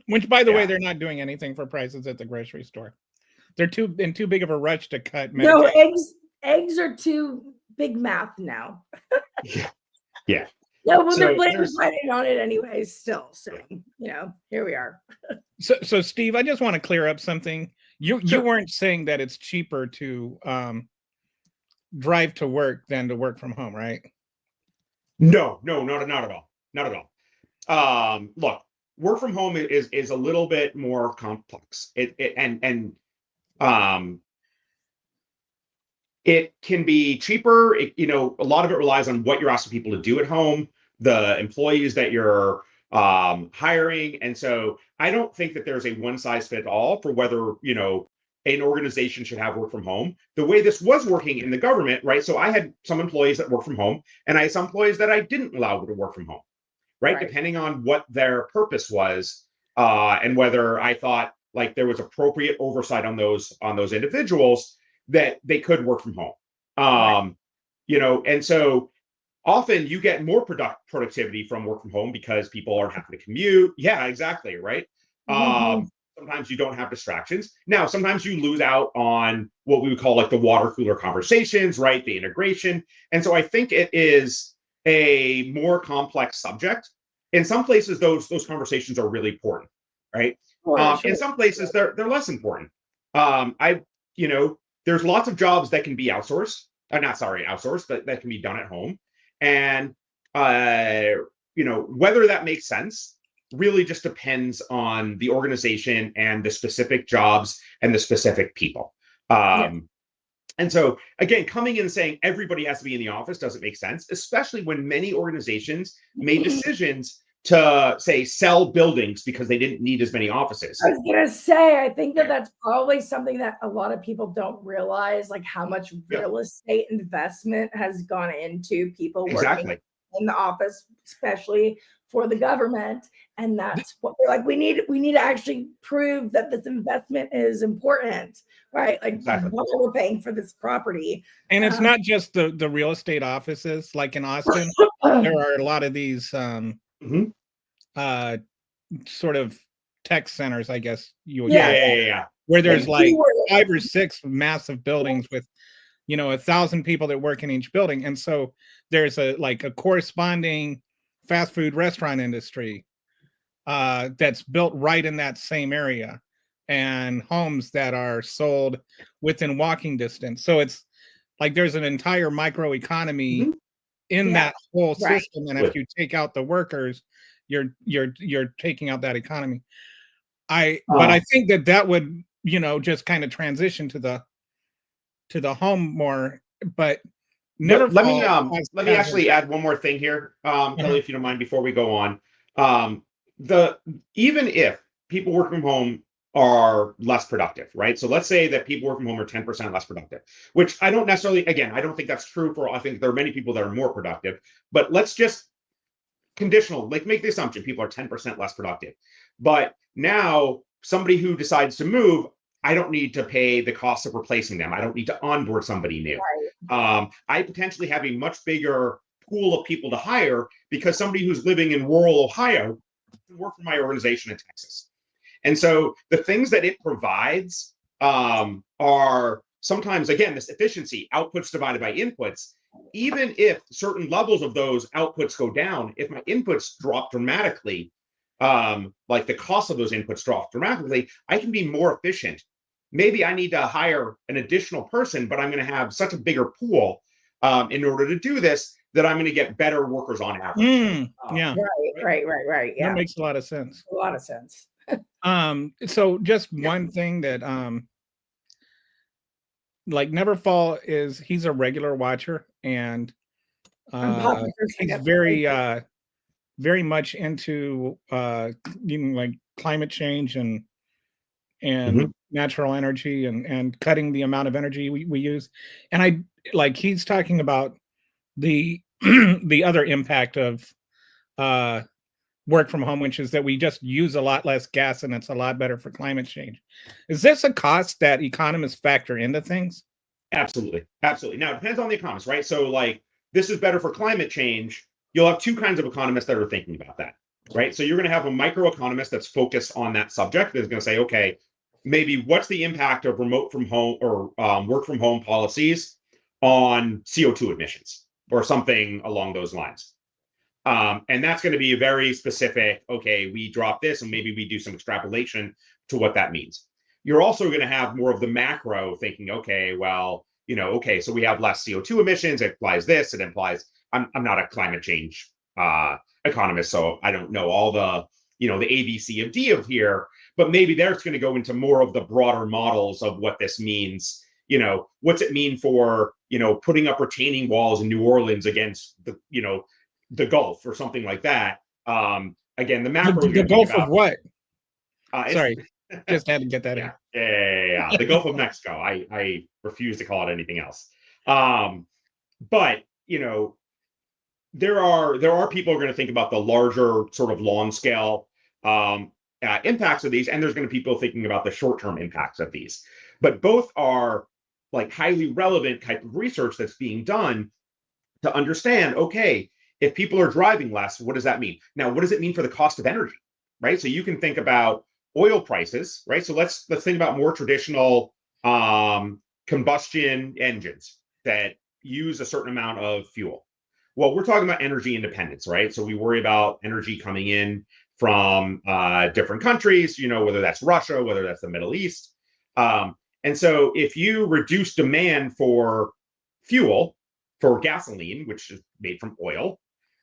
Which, by the way, Yeah. they're not doing anything for prices at the grocery store. They're too big of a rush to cut No, medication. eggs are too big math now. Yeah. No, but So they're planning there's- on it anyways still. So, here we are. So Steve, I just want to clear up something. You weren't saying that it's cheaper to drive to work than to work from home, right? No, not at all. Not at all. Look, work from home is a little bit more complex. It can be cheaper. A lot of it relies on what you're asking people to do at home, the employees that you're hiring. And so I don't think that there's a one size fit all for whether, an organization should have work from home. The way this was working in the government, right? So I had some employees that work from home, and I had some employees that I didn't allow to work from home, right? Depending on what their purpose was, and whether I thought like there was appropriate oversight on those individuals that they could work from home. And so often you get more productivity from work from home because people aren't having to commute. Yeah, exactly, right? Sometimes you don't have distractions. Now, sometimes you lose out on what we would call like the water cooler conversations, right? The integration. And so I think it is a more complex subject. In some places, those conversations are really important, right? In some places, they're less important. There's lots of jobs that can be outsourced, but that can be done at home. And whether that makes sense really just depends on the organization and the specific jobs and the specific people. And so, again, coming in and saying everybody has to be in the office doesn't make sense, especially when many organizations made decisions to, say, sell buildings because they didn't need as many offices. I was going to say, I think that's probably something that a lot of people don't realize, like how much real estate investment has gone into people working in the office, especially for the government. And that's what they're like, we need to actually prove that this investment is important, right? Like what we're paying for this property. And it's not just the real estate offices. Like in Austin, there are a lot of these sort of tech centers, I guess you would call where there's like 5 or 6 massive buildings with 1,000 people that work in each building. And so there's a corresponding fast food restaurant industry that's built right in that same area, and homes that are sold within walking distance. So it's like there's an entire microeconomy in that whole system. And if you take out the workers, you're taking out that economy. But I think that would just kind of transition to the home more. But let me actually add one more thing here, Kelly, if you don't mind, before we go on. Even if people work from home are less productive, right? So let's say that people work from home are 10% less productive, which I don't necessarily, again, I don't think that's true I think there are many people that are more productive, but let's just conditional, like make the assumption people are 10% less productive. But now somebody who decides to move, I don't need to pay the cost of replacing them. I don't need to onboard somebody new. I potentially have a much bigger pool of people to hire because somebody who's living in rural Ohio can work for my organization in Texas. And so the things that it provides are sometimes, again, this efficiency, outputs divided by inputs. Even if certain levels of those outputs go down, if my inputs drop dramatically, like the cost of those inputs drop dramatically, I can be more efficient. Maybe I need to hire an additional person, but I'm going to have such a bigger pool in order to do this that I'm going to get better workers on average. Right. Yeah. That makes a lot of sense. A lot of sense. So just one thing that like Neverfall he's a regular watcher, and he's very much into like climate change and natural energy and cutting the amount of energy we use. And he's talking about the the other impact of work from home, which is that we just use a lot less gas and it's a lot better for climate change. Is this a cost that economists factor into things? Absolutely. Absolutely. Now, it depends on the economist, right? So, like, this is better for climate change. You'll have two kinds of economists that are thinking about that, right? So, you're going to have a microeconomist that's focused on that subject that's going to say, okay, maybe what's the impact of remote from home or work from home policies on CO2 emissions or something along those lines. And that's going to be a very specific, okay, we drop this and maybe we do some extrapolation to what that means. You're also going to have more of the macro thinking, okay, well, okay, so we have less CO2 emissions. It implies this. It implies, I'm not a climate change economist, so I don't know all the, the A, B, C, and D of here, but maybe there's going to go into more of the broader models of what this means. What's it mean for, putting up retaining walls in New Orleans against the Gulf or something like that. Again, the macro The Gulf of what? Sorry, just had to get that in. Yeah. The Gulf of Mexico. I refuse to call it anything else. But there are people who are going to think about the larger sort of long scale impacts of these, and there's going to be people thinking about the short term impacts of these. But both are like highly relevant type of research that's being done to understand, okay, if people are driving less, what does that mean? Now, what does it mean for the cost of energy, right? So you can think about oil prices, right? So let's think about more traditional combustion engines that use a certain amount of fuel. Well, we're talking about energy independence, right? So we worry about energy coming in from different countries, whether that's Russia, whether that's the Middle East. And so if you reduce demand for fuel, for gasoline, which is made from oil,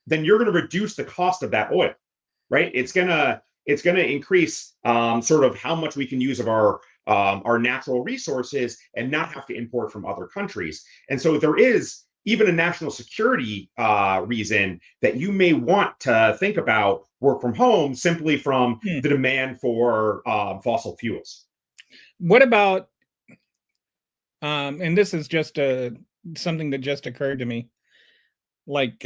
then you're going to reduce the cost of that oil, right? It's gonna increase sort of how much we can use of our natural resources and not have to import from other countries. And so there is even a national security reason that you may want to think about work from home simply from the demand for fossil fuels. What about, and this is just something that just occurred to me. Like,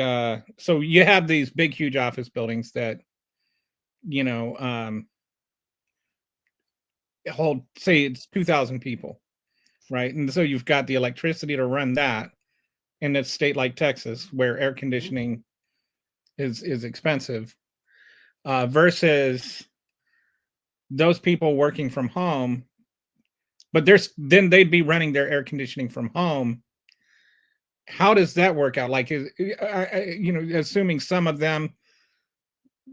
so you have these big, huge office buildings that, hold, say it's 2,000 people, right? And so you've got the electricity to run that in a state like Texas, where air conditioning is expensive, versus those people working from home, but then they'd be running their air conditioning from home. How does that work out? Like, assuming some of them,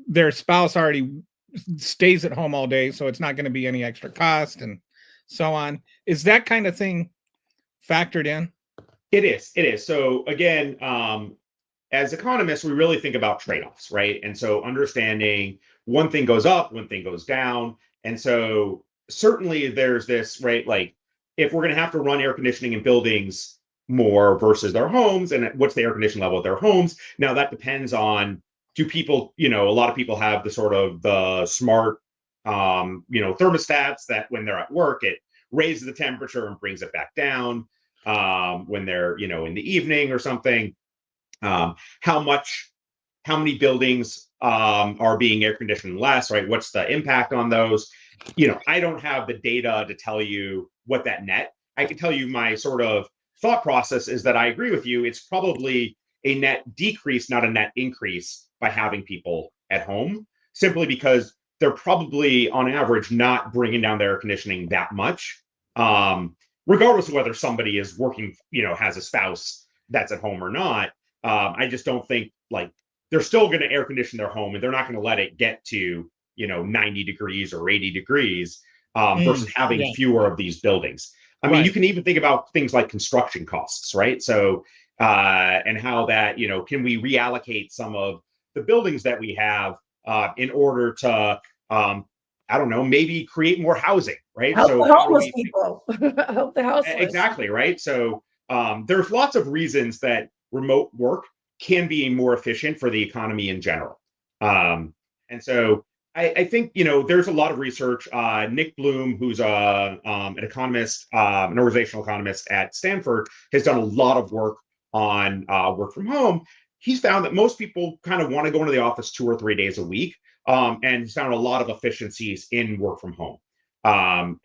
their spouse already stays at home all day, so it's not going to be any extra cost and so on. Is that kind of thing factored in? It is. So again, as economists, we really think about trade-offs, right? And so understanding one thing goes up, one thing goes down. And so certainly there's this, right? Like, if we're going to have to run air conditioning in buildings more versus their homes, and what's the air conditioning level of their homes? Now that depends on, do people, a lot of people have the sort of the smart, thermostats that when they're at work, it raises the temperature and brings it back down. When they're, in the evening or something. How many buildings are being air conditioned less, right? What's the impact on those? I don't have the data to tell you what that net. I can tell you my sort of thought process is that I agree with you. It's probably a net decrease, not a net increase, by having people at home, simply because they're probably on average not bringing down their air conditioning that much. Regardless of whether somebody is working, has a spouse that's at home or not. I just don't think, like, they're still going to air condition their home, and they're not going to let it get to, 90 degrees or 80 degrees versus having fewer of these buildings. I mean, you can even think about things like construction costs, right? So, and how that, can we reallocate some of the buildings that we have in order to, I don't know, maybe create more housing, right? Help so the homeless people. Help the houseless. Exactly, right? So there's lots of reasons that remote work can be more efficient for the economy in general. And so I think, there's a lot of research. Nick Bloom, who's an economist, an organizational economist at Stanford, has done a lot of work on work from home, he's found that most people kind of want to go into the office 2 or 3 days a week, and he's found a lot of efficiencies in work from home, and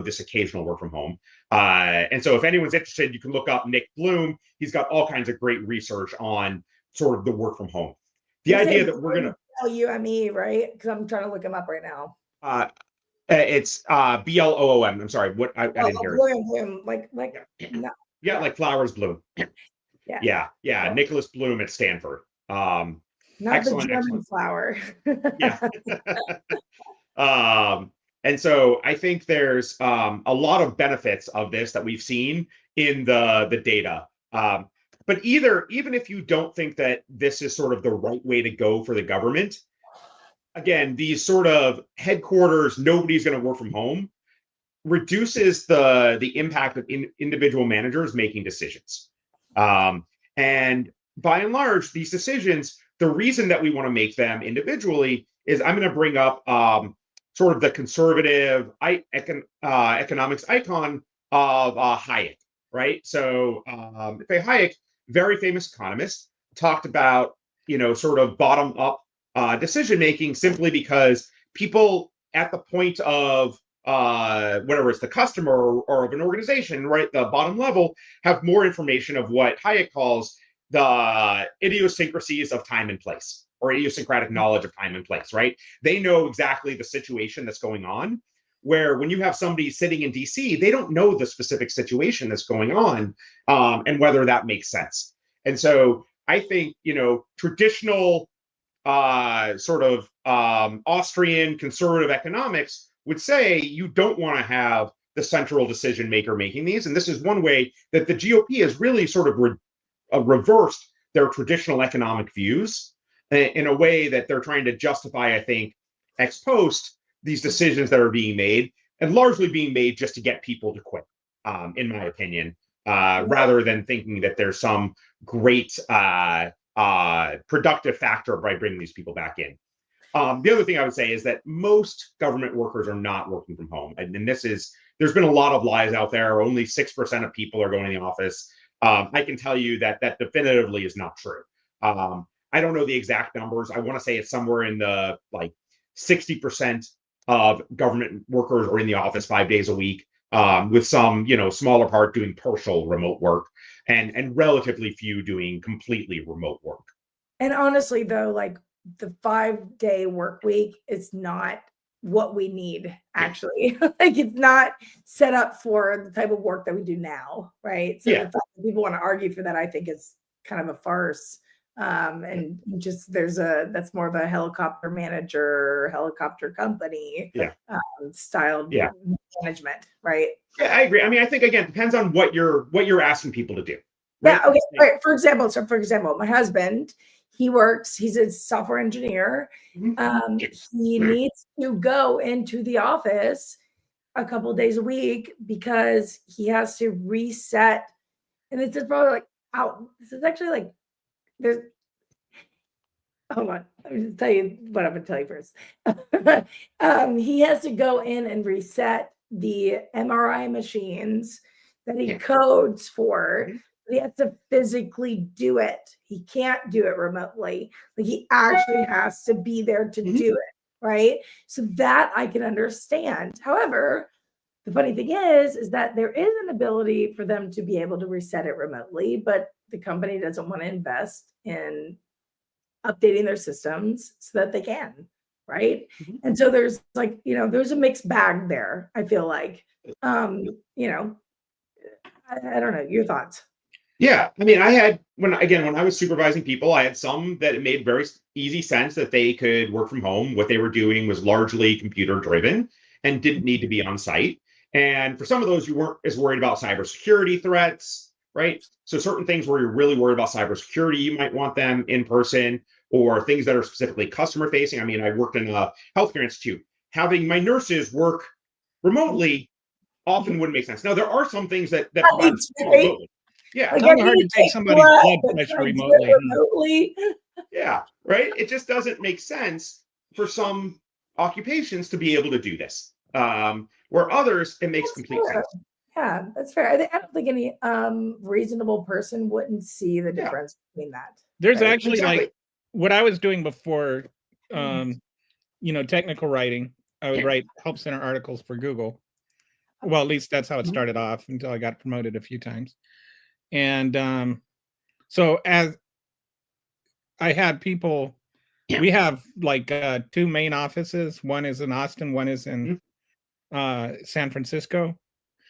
this occasional work from home. And so if anyone's interested, you can look up Nick Bloom. He's got all kinds of great research on sort of the work from home. The idea that we're gonna LUME, right? Because I'm trying to look him up right now. it's Bloom. I'm sorry, what I didn't hear. Bloom, like no. Yeah, like flowers bloom. Yeah. Yeah. Nicholas Bloom at Stanford. Not excellent, the German excellent. flower. Yeah. And so I think there's a lot of benefits of this that we've seen in the data. But even if you don't think that this is sort of the right way to go for the government, again, these sort of headquarters, nobody's going to work from home, reduces the impact of individual managers making decisions. And by and large, these decisions, the reason that we want to make them individually is I'm going to bring up sort of the conservative economics icon of Hayek, right? So Hayek, very famous economist, talked about, sort of bottom up decision making simply because people at the point of whatever it's the customer or of an organization, right, the bottom level, have more information of what Hayek calls the idiosyncrasies of time and place, or idiosyncratic knowledge of time and place, right? They know exactly the situation that's going on, where when you have somebody sitting in DC, they don't know the specific situation that's going on, and whether that makes sense. And so I think, traditional sort of Austrian conservative economics would say you don't want to have the central decision maker making these. And this is one way that the GOP has really sort of reversed their traditional economic views in a way that they're trying to justify, I think, ex post, these decisions that are being made, and largely being made just to get people to quit, in my opinion, rather than thinking that there's some great productive factor by bringing these people back in. The other thing I would say is that most government workers are not working from home. And there's been a lot of lies out there. Only 6% of people are going to the office. I can tell you that definitively is not true. I don't know the exact numbers. I want to say it's somewhere in the 60% of government workers are in the office 5 days a week, with some, smaller part doing partial remote work, and relatively few doing completely remote work. And honestly, though, the 5-day work week is not what we need, actually. It's not set up for the type of work that we do now, right? So the fact that people want to argue for that, I think, is kind of a farce. And just that's more of a helicopter manager, helicopter company styled management, right? Yeah, I agree. I mean, I think, again, it depends on what you're asking people to do. Right? Yeah. Okay. Right. For example, my husband, he's a software engineer. He needs to go into the office a couple of days a week because he has to reset. And this is probably this is actually there's, hold on, let me just tell you what I'm going to tell you first. He has to go in and reset the MRI machines that he codes for. He has to physically do it. He can't do it remotely. He actually has to be there to do it, right? So that I can understand. However, the funny thing is that there is an ability for them to be able to reset it remotely, but the company doesn't want to invest in updating their systems so that they can, right? And so there's there's a mixed bag there, I feel like. I don't know, your thoughts. Yeah, I mean, when I was supervising people, I had some that it made very easy sense that they could work from home. What they were doing was largely computer driven and didn't need to be on site. And for some of those, you weren't as worried about cybersecurity threats, right? So certain things where you're really worried about cybersecurity, you might want them in person, or things that are specifically customer facing. I mean, I worked in a healthcare institute. Having my nurses work remotely often wouldn't make sense. Now, there are some things that remotely. Yeah. It's hard to take somebody's blood pressure remotely. Yeah, right. It just doesn't make sense for some occupations to be able to do this. Where others, it makes complete sense. Yeah, that's fair. I don't think any reasonable person wouldn't see the Yeah. difference between that. There's right? actually Exactly. like what I was doing before, technical writing. I would write help center articles for Google. Well, at least that's how it started off until I got promoted a few times. And so as I had people, we have like 2 main offices. One is in Austin, one is in San Francisco.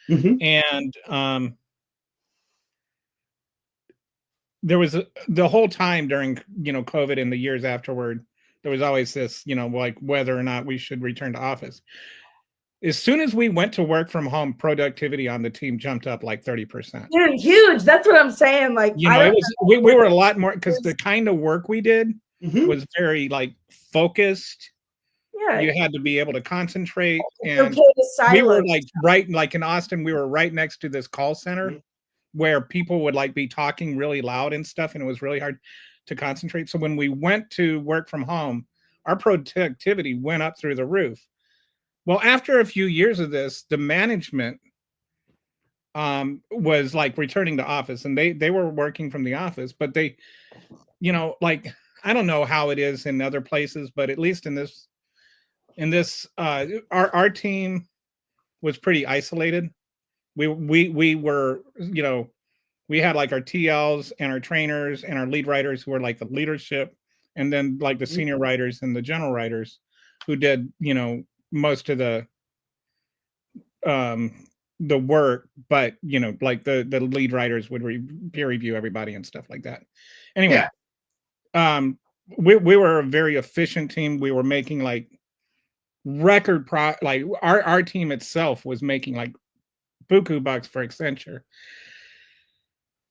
Mhm. And there was the whole time during COVID and the years afterward, there was always this like whether or not we should return to office. As soon as we went to work from home, productivity on the team jumped up like 30%. Dude, huge. That's what I'm saying. Like, I It don't was know we were what a lot more because the kind of work we did Mhm. was very like focused. yeah, You had to be able to concentrate, it's and okay to we were silence. like right like in Austin, we were right next to this call center where people would like be talking really loud and stuff, and it was really hard to concentrate. So when we went to work from home, our productivity went up through the roof. Well, after a few years of this, the management was like returning to office, and they were working from the office, but they, like I don't know how it is in other places, but at least in this our team was pretty isolated. We were, we had like our TLs and our trainers and our lead writers who were like the leadership, and then like the senior writers and the general writers who did, most of the work, but like the lead writers would peer review everybody and stuff like that. Anyway, Yeah. we were a very efficient team. We were making like like our team itself was making like buku bucks for Accenture.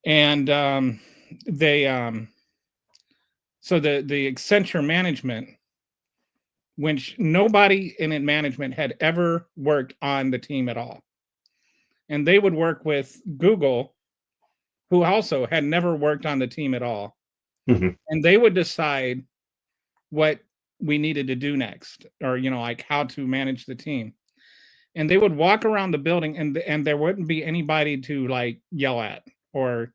And they so the Accenture management, which nobody in management had ever worked on the team at all. And they would work with Google, who also had never worked on the team at all. Mhm. And they would decide what we needed to do next, or like how to manage the team. And they would walk around the building, and there wouldn't be anybody to like yell at or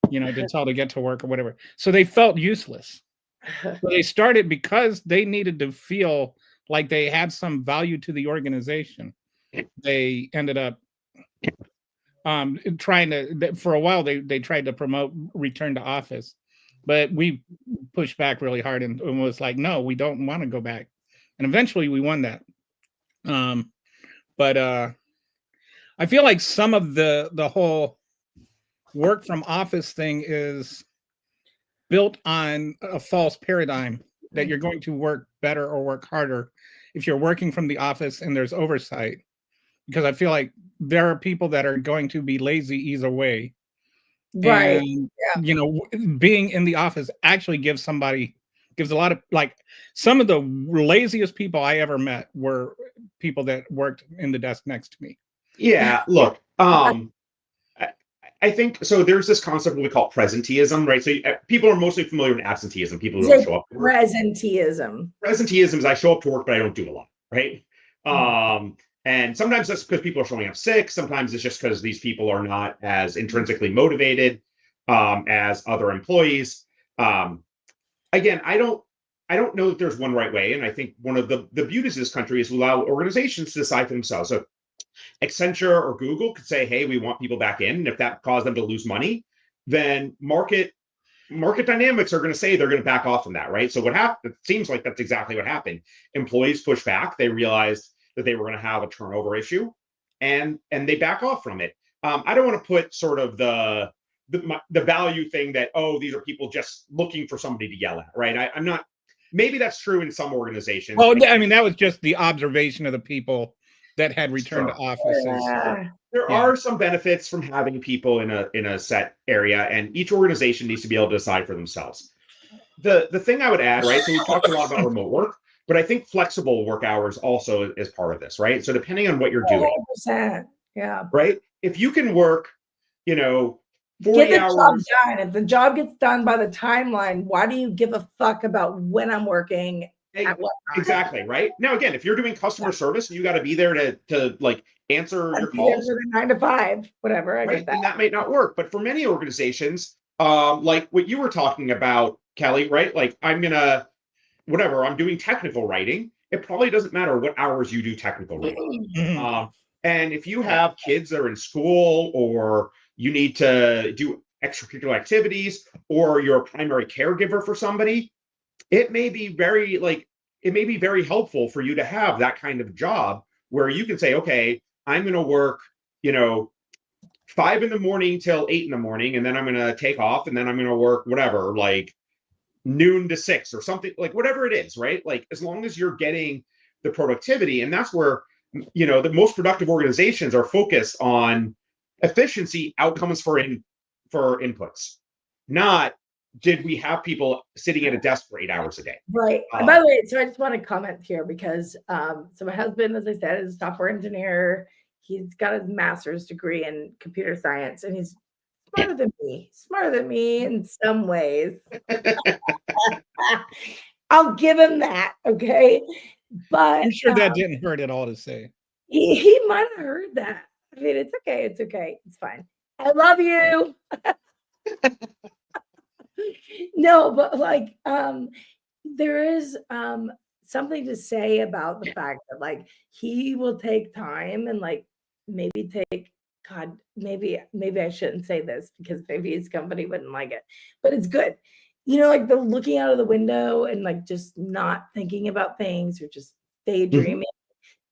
to tell to get to work or whatever. So they felt useless. So they started because they needed to feel like they had some value to the organization. They ended up trying to, for a while, they tried to promote return to office, but we pushed back really hard and was like, no, we don't want to go back. And eventually we won that. But I feel like some of the whole work from office thing is built on a false paradigm that you're going to work better or work harder if you're working from the office and there's oversight. Because I feel like there are people that are going to be lazy either way. Right. And, Yeah. being in the office actually gives a lot of, like, some of the laziest people I ever met were people that worked in the desk next to me. Yeah. Look, I think so. There's this concept we call presenteeism, right? So people are mostly familiar with absenteeism. People who don't show up to work. Presenteeism. Presenteeism is I show up to work, but I don't do a lot, right? And sometimes that's because people are showing up sick. Sometimes it's just because these people are not as intrinsically motivated as other employees. Again, I don't know that there's one right way, and I think one of the beauties of this country is to allow organizations to decide for themselves. So Accenture or Google could say, "Hey, we want people back in," and if that caused them to lose money, then market dynamics are going to say they're going to back off from that, right? So what happened? It seems like that's exactly what happened. Employees pushed back. They realized that they were going to have a turnover issue, and they back off from it. I don't want to put sort of the value thing that, oh, these are people just looking for somebody to yell at, right? I'm not. Maybe that's true in some organizations. Well, I mean, that was just the observation of the people that had returned to offices. Yeah. There are some benefits from having people in a set area, and each organization needs to be able to decide for themselves. The thing I would add, right? So we've talked a lot about remote work, but I think flexible work hours also is part of this, right? So depending on what you're doing, 100%. Yeah. right? If you can work, 40 Get the hours. job done. If the job gets done by the timeline, why do you give a fuck about when I'm working at what time? Exactly, right? Now, again, if you're doing customer service and you got to be there to like answer I'd your be there calls. for the 9 to 5, whatever. I Right. get that. And that might not work. But for many organizations, like what you were talking about, Kelly, right? Like I'm doing technical writing. It probably doesn't matter what hours you do technical writing. Mhm. And if you have kids that are in school, or you need to do extracurricular activities, or you're a primary caregiver for somebody, it may be very helpful for you to have that kind of job where you can say, okay, I'm going to work, 5 in the morning till 8 in the morning, and then I'm going to take off, and then I'm going to work whatever, like noon to 6 or something, like whatever it is, right? Like as long as you're getting the productivity. And that's where the most productive organizations are focused on efficiency outcomes for inputs, not did we have people sitting at a desk for 8 hours a day. Right. And by the way, so I just want to comment here because so my husband, as I said, is a software engineer. He's got his master's degree in computer science, and he's smarter than me in some ways. I'll give him that, okay? But I'm sure that didn't hurt at all to say. he might have heard that. I mean, it's okay. It's okay. It's fine. I love you. No, but like there is something to say about the fact that like he will take time and like maybe take God, maybe I shouldn't say this because maybe his company wouldn't like it, but it's good. Like the looking out of the window and like just not thinking about things or just daydreaming.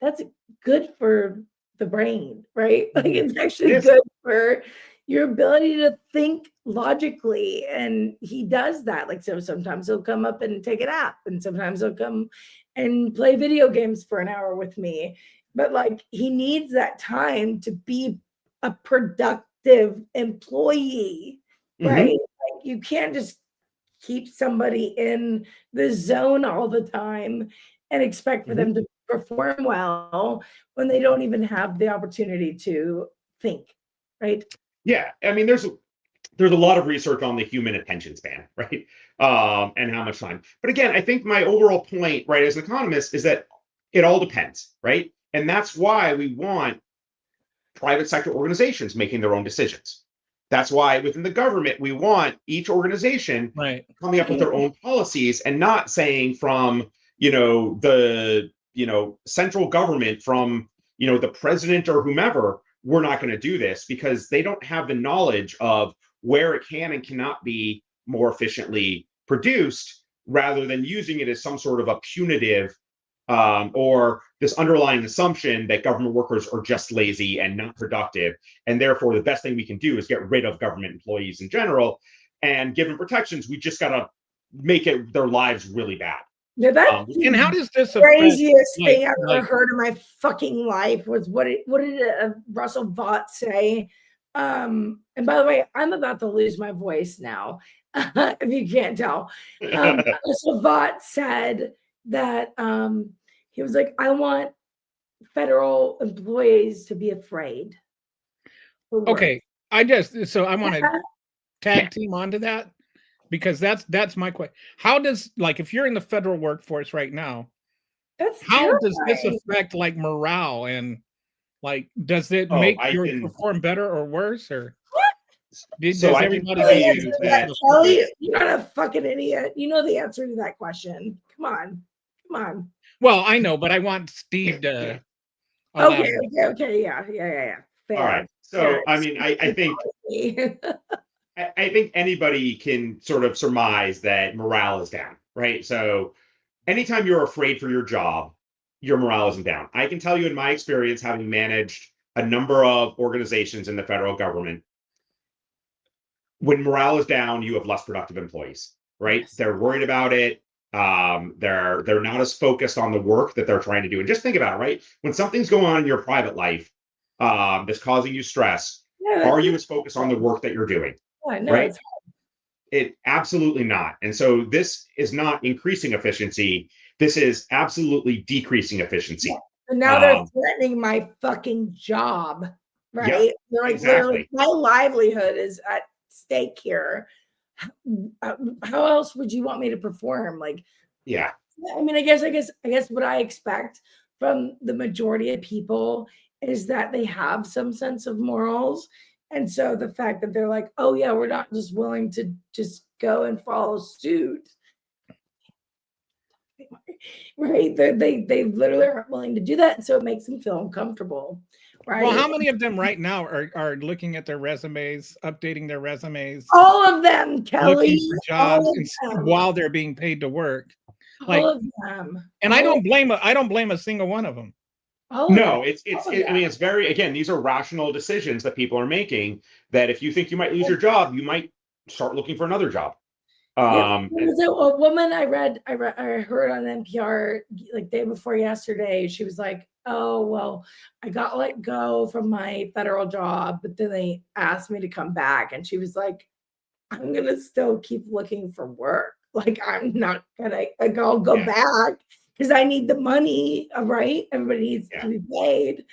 That's good for the brain, right? Like it's actually good for your ability to think logically. And he does that. Like, so sometimes he'll come up and take a nap, and sometimes he'll come and play video games for an hour with me. But like, he needs that time to be a productive employee, right? Like, you can't just keep somebody in the zone all the time and expect for them to perform well when they don't even have the opportunity to think, right? Yeah, I mean, there's a lot of research on the human attention span, right? And how much time. But again, I think my overall point, right, as an economist, is that it all depends, right? And that's why we want private sector organizations making their own decisions. That's why within the government, we want each organization coming up with their own policies and not saying from, the, central government, from, the president or whomever, we're not going to do this, because they don't have the knowledge of where it can and cannot be more efficiently produced, rather than using it as some sort of a punitive or this underlying assumption that government workers are just lazy and not productive. And therefore, the best thing we can do is get rid of government employees in general. And given protections, we just got to make their lives really bad. Yeah, that's and how does this craziest thing I've ever heard in my fucking life was what did Russell Vought say? And by the way, I'm about to lose my voice now, if you can't tell. Russell Vought said that he was like, I want federal employees to be afraid. Okay, I want to tag team onto that, because that's my question. How does, like, if you're in the federal workforce right now, how does this affect like morale, and like does it make you perform better or worse, or does everybody Kelly, you're not a fucking idiot. You know the answer to that question. Come on. Well, I know, but I want Steve to. Okay, yeah. Fair. All right. So, I mean, I think I think anybody can sort of surmise that morale is down, right? So, anytime you're afraid for your job, your morale isn't down. I can tell you in my experience, having managed a number of organizations in the federal government, when morale is down, you have less productive employees, right? Yes. They're worried about it. They're not as focused on the work that they're trying to do. And just think about it, right? When something's going on in your private life that's causing you stress, are you as focused on the work that you're doing? No, right? It absolutely not. And so this is not increasing efficiency. This is absolutely decreasing efficiency. Yeah. And now they're threatening my fucking job, right? Yeah, they're like, exactly. Literally, my livelihood is at stake here. How else would you want me to perform? Like, yeah. I mean, I guess what I expect from the majority of people is that they have some sense of morals. And so the fact that they're like, oh yeah, we're not just willing to just go and follow suit, right? They literally aren't willing to do that. So it makes them feel uncomfortable, right? Well, how many of them right now are looking at their resumes, updating their resumes, All of them, Kelly. looking for jobs All of them. while they're being paid to work? All of them. And I don't blame a single one of them. No, I mean, it's very, again, these are rational decisions that people are making, that if you think you might lose your job, you might start looking for another job. There was a woman I heard on NPR like day before yesterday. She was like, oh, well, I got let go from my federal job, but then they asked me to come back. And she was like, I'm going to still keep looking for work. Like, I'm not going to, like, I'll go back because I need the money, right? Everybody needs to be paid.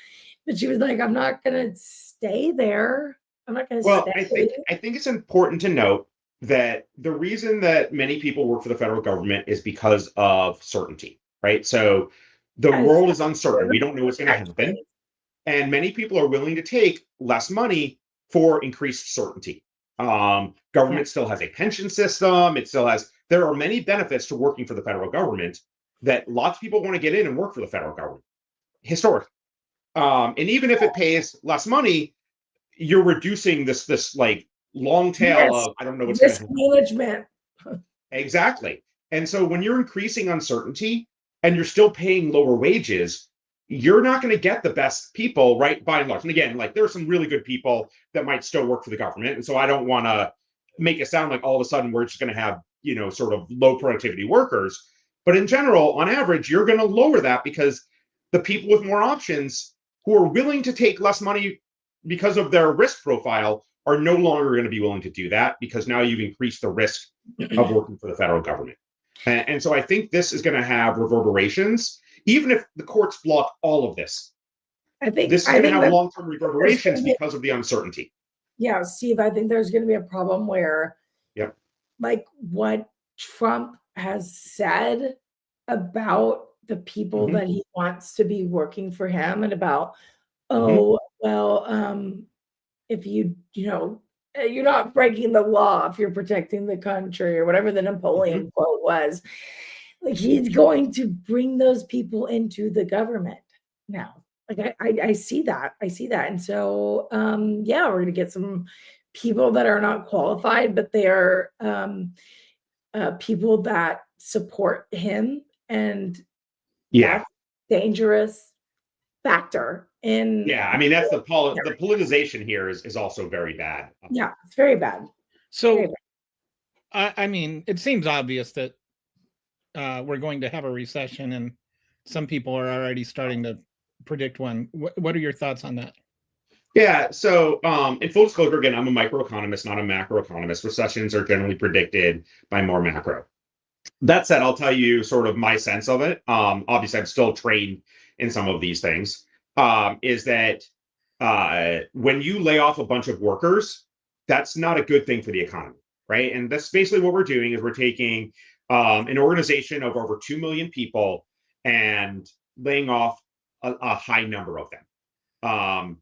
But she was like, I'm not going to stay there. I'm not going to stay. I think it's important to note that the reason that many people work for the federal government is because of certainty, right? So the world is uncertain. We don't know what's going to happen. And many people are willing to take less money for increased certainty. Government still has a pension system. It still has, there are many benefits to working for the federal government that lots of people want to get in and work for the federal government, historically. And even if it pays less money, you're reducing this like long tail of, I don't know what's risk management. Exactly. And so when you're increasing uncertainty and you're still paying lower wages, you're not going to get the best people, right? By and large. And again, like there are some really good people that might still work for the government. And so I don't want to make it sound like all of a sudden we're just going to have, you know, sort of low productivity workers. But in general, on average, you're going to lower that because the people with more options who are willing to take less money because of their risk profile are no longer going to be willing to do that because now you've increased the risk of working for the federal government. And so I think this is going to have reverberations, even if the courts block all of this. I think this is going to have long-term reverberations because of the uncertainty. Yeah, Steve, I think there's going to be a problem where, like what Trump has said about the people that he wants to be working for him and about, if you know, you're not breaking the law if you're protecting the country or whatever the Napoleon quote was. Like he's going to bring those people into the government now. Like I see that. I see that. And so we're going to get some people that are not qualified, but they are people that support him, and that's a dangerous factor. I mean, that's the politicization here is also very bad. Yeah, it's very bad. So, very bad. I mean, it seems obvious that we're going to have a recession, and some people are already starting to predict one. What are your thoughts on that? Yeah, so in full disclosure, again, I'm a microeconomist, not a macroeconomist. Recessions are generally predicted by more macro. That said, I'll tell you sort of my sense of it. Obviously, I'm still trained in some of these things. Is that when you lay off a bunch of workers, that's not a good thing for the economy, right? And that's basically what we're doing is we're taking an organization of over 2 million people and laying off a high number of them.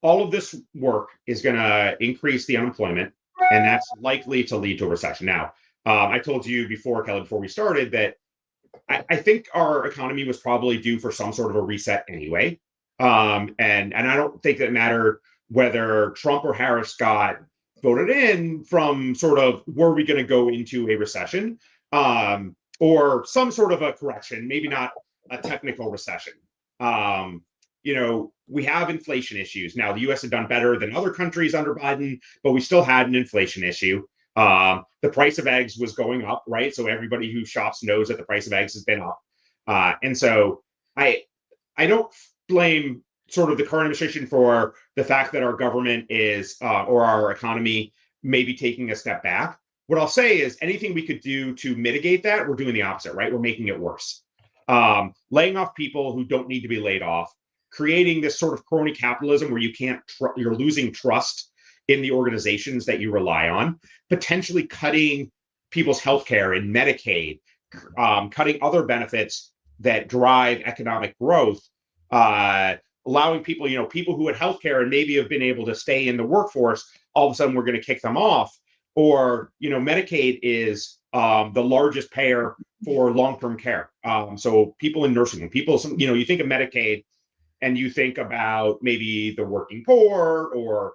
All of this work is going to increase the unemployment, and that's likely to lead to a recession. Now, I told you before, Kelly, before we started, that I think our economy was probably due for some sort of a reset anyway. And I don't think it mattered whether Trump or Harris got voted in from sort of, were we going to go into a recession or some sort of a correction, maybe not a technical recession. You know, we have inflation issues. Now, the US had done better than other countries under Biden, but we still had an inflation issue. The price of eggs was going up, right? So everybody who shops knows that the price of eggs has been up. And so I don't blame sort of the current administration for the fact that our government is, or our economy may be taking a step back. What I'll say is anything we could do to mitigate that, we're doing the opposite, right? We're making it worse. Laying off people who don't need to be laid off, creating this sort of crony capitalism where you can't, you're losing trust in the organizations that you rely on, potentially cutting people's healthcare and Medicaid, cutting other benefits that drive economic growth, allowing people, people who had healthcare and maybe have been able to stay in the workforce, all of a sudden we're going to kick them off. Or, Medicaid is the largest payer for long-term care. So people in nursing home, you think of Medicaid and you think about maybe the working poor or,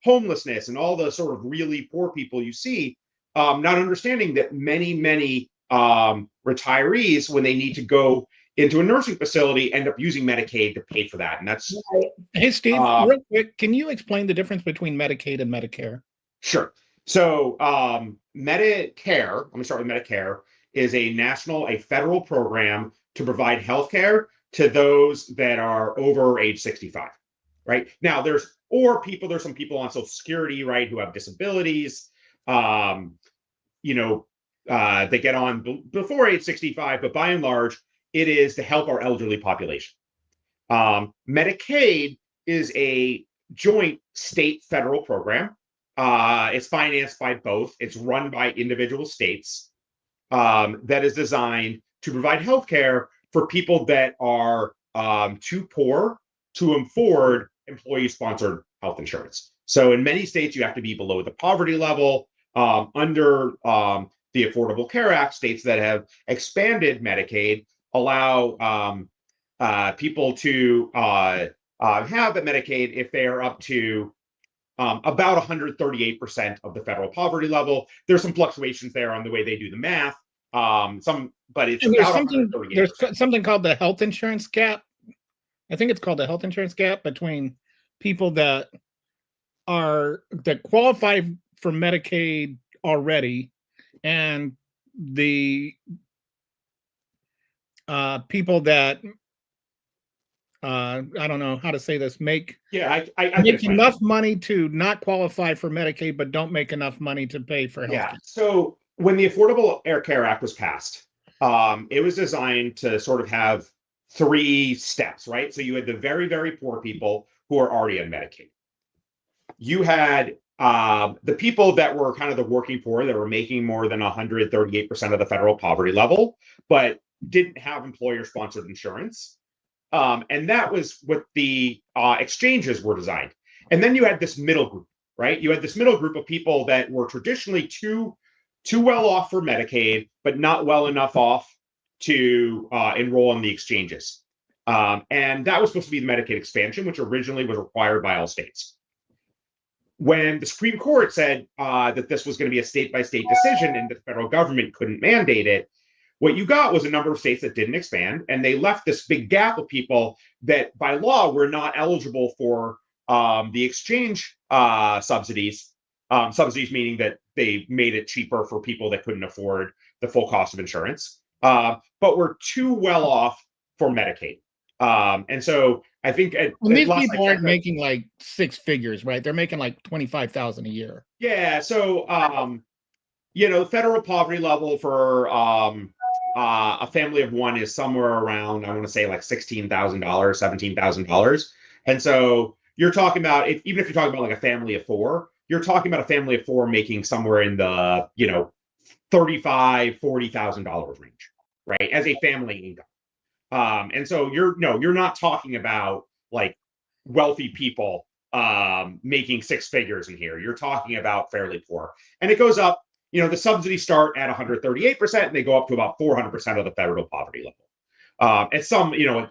homelessness and all the sort of really poor people you see, not understanding that many retirees, when they need to go into a nursing facility, end up using Medicaid to pay for that. And that's Right. Hey, Steve, real quick, can you explain the difference between Medicaid and Medicare? sure. So Medicare, let me start with Medicare, is a federal program to provide health care to those that are over age 65, right? Now there's some people on Social Security, right, who have disabilities, they get on before age 65, but by and large, it is to help our elderly population. Medicaid is a joint state federal program. It's financed by both. It's run by individual states, that is designed to provide health care for people that are too poor to afford employee-sponsored health insurance. So in many states, you have to be below the poverty level. Under the Affordable Care Act, states that have expanded Medicaid allow people to have the Medicaid if they are up to about 138% of the federal poverty level. There's some fluctuations there on the way they do the math. But it's about 138%. There's something called the health insurance gap. I think it's called the health insurance gap between people that qualify for Medicaid already and the people that I don't know how to say this, make enough money to not qualify for Medicaid, but don't make enough money to pay for health care. So when the Affordable Care Act was passed, it was designed to sort of have 3 steps, right? So you had the very, very poor people who are already on Medicaid. You had the people that were kind of the working poor that were making more than 138% of the federal poverty level, but didn't have employer-sponsored insurance. And that was what the exchanges were designed. And then you had this middle group, right? You had this middle group of people that were traditionally too well off for Medicaid, but not well enough off to enroll in the exchanges. And that was supposed to be the Medicaid expansion, which originally was required by all states. When the Supreme Court said that this was going to be a state-by-state decision and the federal government couldn't mandate it, what you got was a number of states that didn't expand, and they left this big gap of people that by law were not eligible for the exchange subsidies. Subsidies meaning that they made it cheaper for people that couldn't afford the full cost of insurance, but were too well off for Medicaid. And so I think these people aren't making like 6 figures, right? They're making like $25,000 a year. Yeah. So the federal poverty level for a family of one is somewhere around, I want to say like $16,000, $17,000. And so you're talking about, even if you're talking about like a family of 4, you're talking about a family of 4 making somewhere in the, $35,000, $40,000 range, right? As a family income. And so you're not talking about like wealthy people making 6 figures in here. You're talking about fairly poor. And it goes up. The subsidies start at 138% and they go up to about 400% of the federal poverty level. At some, you don't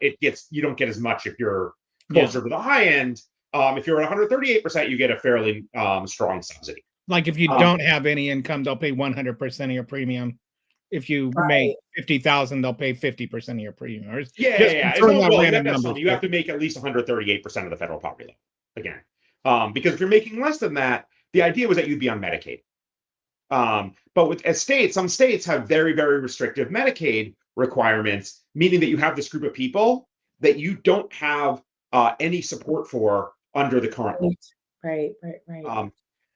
get as much if you're closer to the high end. If you're at 138%, you get a fairly strong subsidy. Like if you don't have any income, they'll pay 100% of your premium. If you make 50,000, they'll pay 50% of your premium. You have to make at least 138% of the federal poverty level again, because if you're making less than that, the idea was that you'd be on Medicaid. But some states have very, very restrictive Medicaid requirements, meaning that you have this group of people that you don't have any support for under the current law. Right.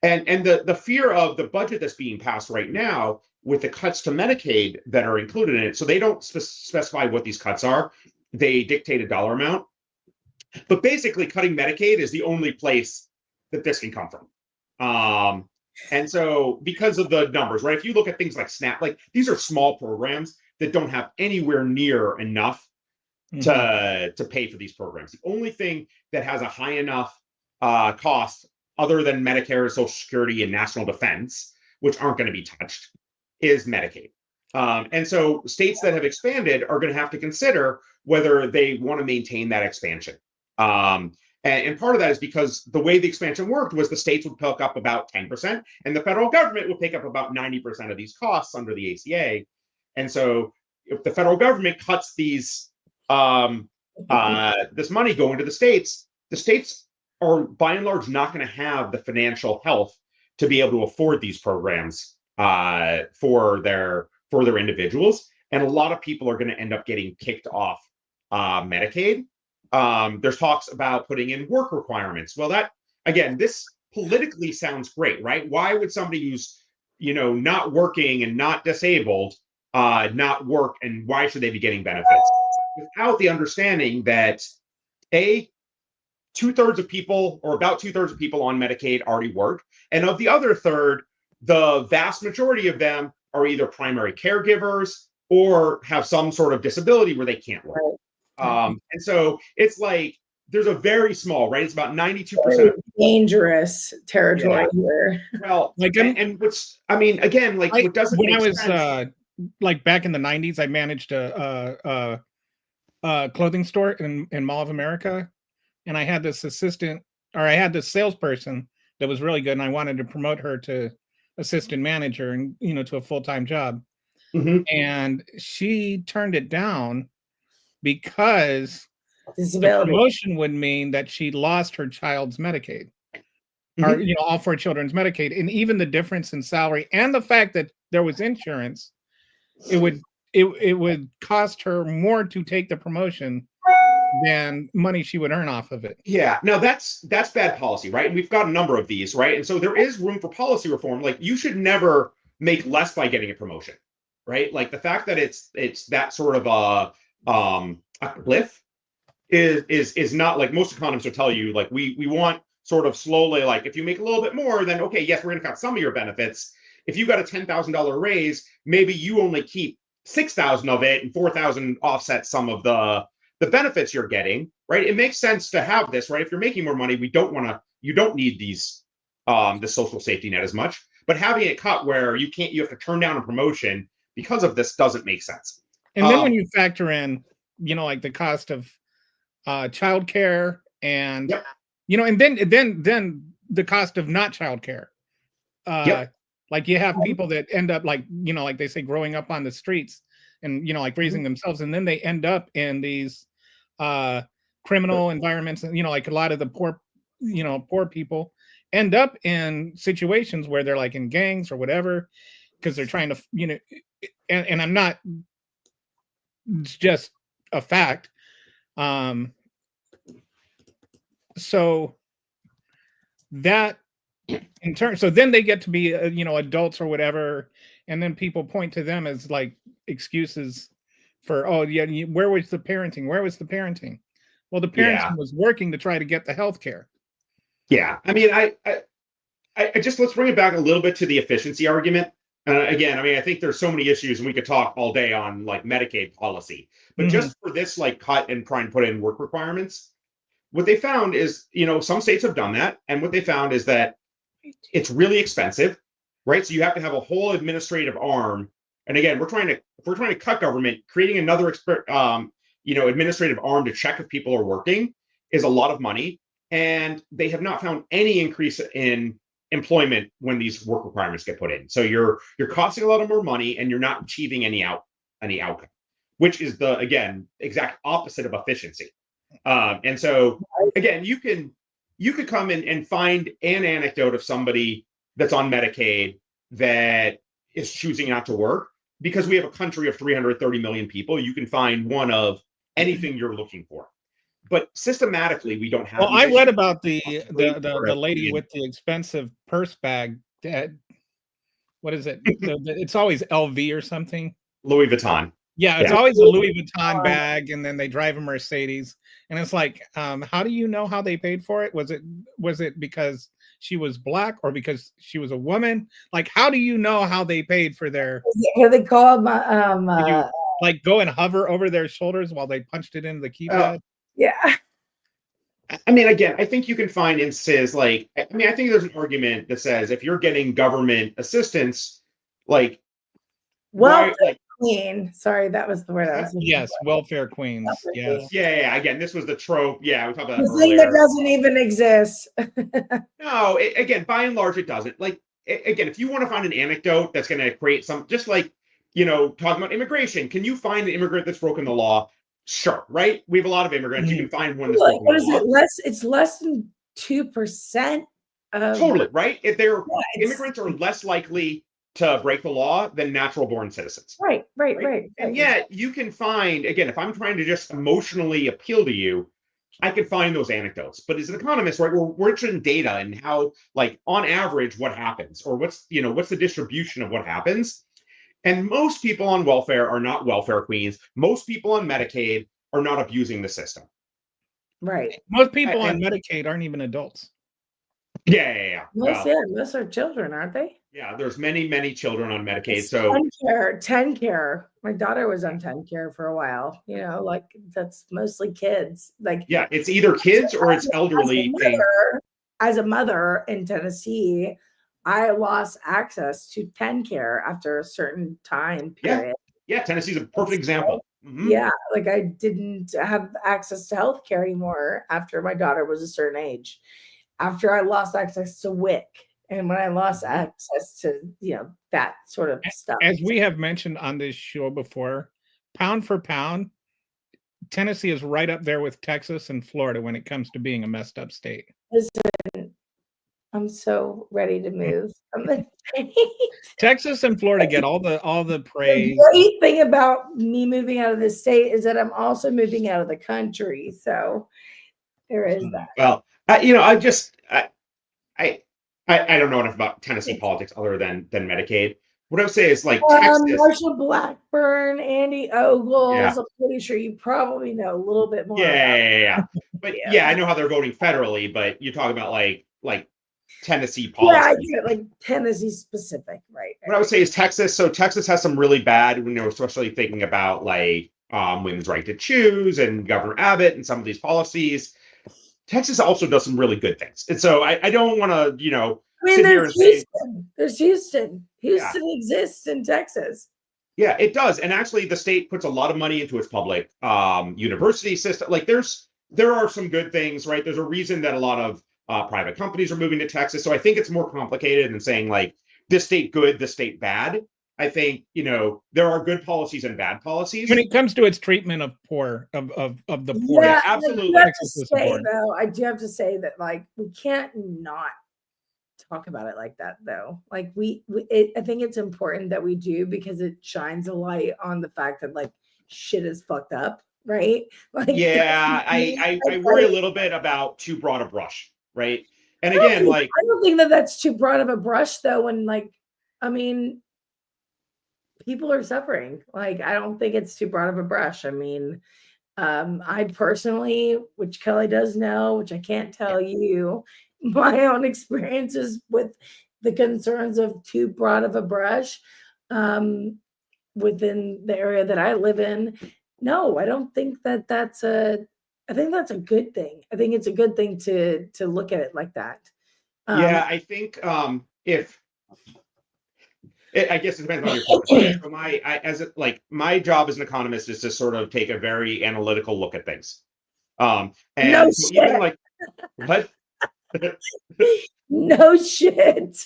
And the fear of the budget that's being passed right now with the cuts to Medicaid that are included in it, so they don't specify what these cuts are. They dictate a dollar amount. But basically, cutting Medicaid is the only place that this can come from. And so because of the numbers, right? If you look at things like SNAP, like these are small programs that don't have anywhere near enough to pay for these programs. The only thing that has a high enough cost, other than Medicare, Social Security, and national defense, which aren't going to be touched, is Medicaid. And so states that have expanded are going to have to consider whether they want to maintain that expansion. And part of that is because the way the expansion worked was the states would pick up about 10%, and the federal government would pick up about 90% of these costs under the ACA. And so if the federal government cuts these this money going to the states are by and large not going to have the financial health to be able to afford these programs for their individuals, and a lot of people are going to end up getting kicked off Medicaid. There's talks about putting in work requirements. Well, that again, this politically sounds great, right? Why would somebody who's not working and not disabled not work, and why should they be getting benefits without the understanding that about 2/3 of people on Medicaid already work, and of the other third, the vast majority of them are either primary caregivers or have some sort of disability where they can't work. And so it's like there's a very small, right? It's about 92%. Dangerous territory here. Well, and what's, I mean, again, like what doesn't when make I was sense. Like back in the 90s, I managed a clothing store in Mall of America, and I had this salesperson that was really good, and I wanted to promote her to assistant manager and to a full-time job. And she turned it down because the promotion would mean that she lost her child's Medicaid, or all 4 children's Medicaid, and even the difference in salary and the fact that there was insurance, it would cost her more to take the promotion than money she would earn off of it. Yeah, no, that's bad policy, right? And we've got a number of these, right? And so there is room for policy reform. Like, you should never make less by getting a promotion, right? Like, the fact that it's that sort of a cliff is not, like, most economists will tell you, like, we want sort of slowly, like, if you make a little bit more, then okay, yes, we're going to cut some of your benefits. If you got a $10,000 raise, maybe you only keep 6,000 of it, and 4,000 offset some of the benefits you're getting, right? It makes sense to have this, right? If you're making more money, you don't need these the social safety net as much. But having it cut where you have to turn down a promotion because of this doesn't make sense. And then when you factor in, like the cost of childcare and and then the cost of not childcare. Like, you have people that end up like they say, growing up on the streets and like raising themselves, and then they end up in these criminal environments, and like a lot of the poor people end up in situations where they're like in gangs or whatever, because they're trying to and I'm not, it's just a fact. So that in turn, so then they get to be adults or whatever, and then people point to them as like excuses for, oh yeah, where was the parenting? Well, the parenting was working to try to get the health care. Yeah, I mean, I just, let's bring it back a little bit to the efficiency argument. Again, I mean, I think there's so many issues, and we could talk all day on like Medicaid policy, but just for this like cut and try and put in work requirements, what they found is, some states have done that, and what they found is that it's really expensive, right? So you have to have a whole administrative arm. And again, if we're trying to cut government, creating another administrative arm to check if people are working is a lot of money. And they have not found any increase in employment when these work requirements get put in. So you're costing a lot of more money, and you're not achieving any outcome, which is the, again, exact opposite of efficiency. And so again, you could come in and find an anecdote of somebody that's on Medicaid that is choosing not to work, because we have a country of 330 million people. You can find one of anything you're looking for. But systematically, we don't have. Well, I read about the lady with the expensive purse bag. What is it? It's always LV or something. Louis Vuitton. Yeah, it's always a Louis Vuitton bag, and then they drive a Mercedes. And it's like, how do you know how they paid for it? Was it because she was Black, or because she was a woman? Like, how do you know how they paid for their? What do they call them? like go and hover over their shoulders while they punched it into the keypad? Yeah. I mean, again, I think you can find instances like, I mean, I think there's an argument that says if you're getting government assistance, like, Well, why, like, queen. Sorry, that was the word I was looking Yes, for. welfare queens. Welfare Yes. queen. yeah, again, this was the trope. Yeah, we talked about that The thing that earlier. doesn't even exist. No, again, by and large, it doesn't. Like, again, if you want to find an anecdote that's going to create some, just like, talking about immigration, can you find an immigrant that's broken the law? Sure, right? We have a lot of immigrants. You can find one that's Like, broken what the is law. it? It's less than 2% of Totally, right? If they're it's- immigrants are less likely to break the law than natural born citizens. right. And yet you can find, again, if I'm trying to just emotionally appeal to you, I can find those anecdotes. But as an economist, right, we're interested in data and how, like, on average, what happens, or what's the distribution of what happens. And most people on welfare are not welfare queens. Most people on Medicaid are not abusing the system. Right. Most people on Medicaid aren't even adults. Yeah. Most are children, aren't they? Yeah, there's many children on Medicaid. It's So 10 care. My daughter was on 10 care for a while. Like that's mostly kids. Like yeah, it's either kids or it's elderly. As a mother in Tennessee, I lost access to 10 care after a certain time period. Yeah, Tennessee's a perfect example. Mm-hmm. Yeah, like I didn't have access to health care anymore after my daughter was a certain age. After I lost access to WIC, and when I lost access to, that sort of stuff. As we have mentioned on this show before, pound for pound, Tennessee is right up there with Texas and Florida when it comes to being a messed up state. Listen, I'm so ready to move from the state. Texas and Florida get all the praise. The great thing about me moving out of the state is that I'm also moving out of the country. So there is that. Well, I don't know enough about Tennessee politics other than Medicaid. What I would say is, like, Texas, Marshall Blackburn, Andy Ogles. Yeah. I'm pretty sure you probably know a little bit more. Yeah. But I know how they're voting federally. But you talk about like Tennessee policy. Yeah, I get like Tennessee specific, right? What I would say is Texas. So Texas has some really bad, especially thinking about like women's right to choose and Governor Abbott and some of these policies. Texas also does some really good things. And so I don't want to, sit here and Houston. say There's Houston. Houston exists in Texas. Yeah, it does. And actually the state puts a lot of money into its public university system. Like there are some good things, right? There's a reason that a lot of private companies are moving to Texas. So I think it's more complicated than saying like this state good, this state bad. I think, there are good policies and bad policies. When it comes to its treatment of poor, of the poor. Yeah, absolutely. I do have to say that, like, we can't not talk about it like that, though. Like, I think it's important that we do, because it shines a light on the fact that, like, shit is fucked up, right? Like, I worry a little bit about too broad a brush, right? And again, like, I don't think that that's too broad of a brush, though. When, like, I mean, people are suffering. Like, I don't think it's too broad of a brush. I mean, I personally, which Kelly does know, which I can't tell you, my own experiences with the concerns of too broad of a brush within the area that I live in. No, I don't think that I think that's a good thing. I think it's a good thing to look at it like that. I think I guess it depends on your purpose. So my job as an economist is to sort of take a very analytical look at things. And no so shit. even like what? No shit.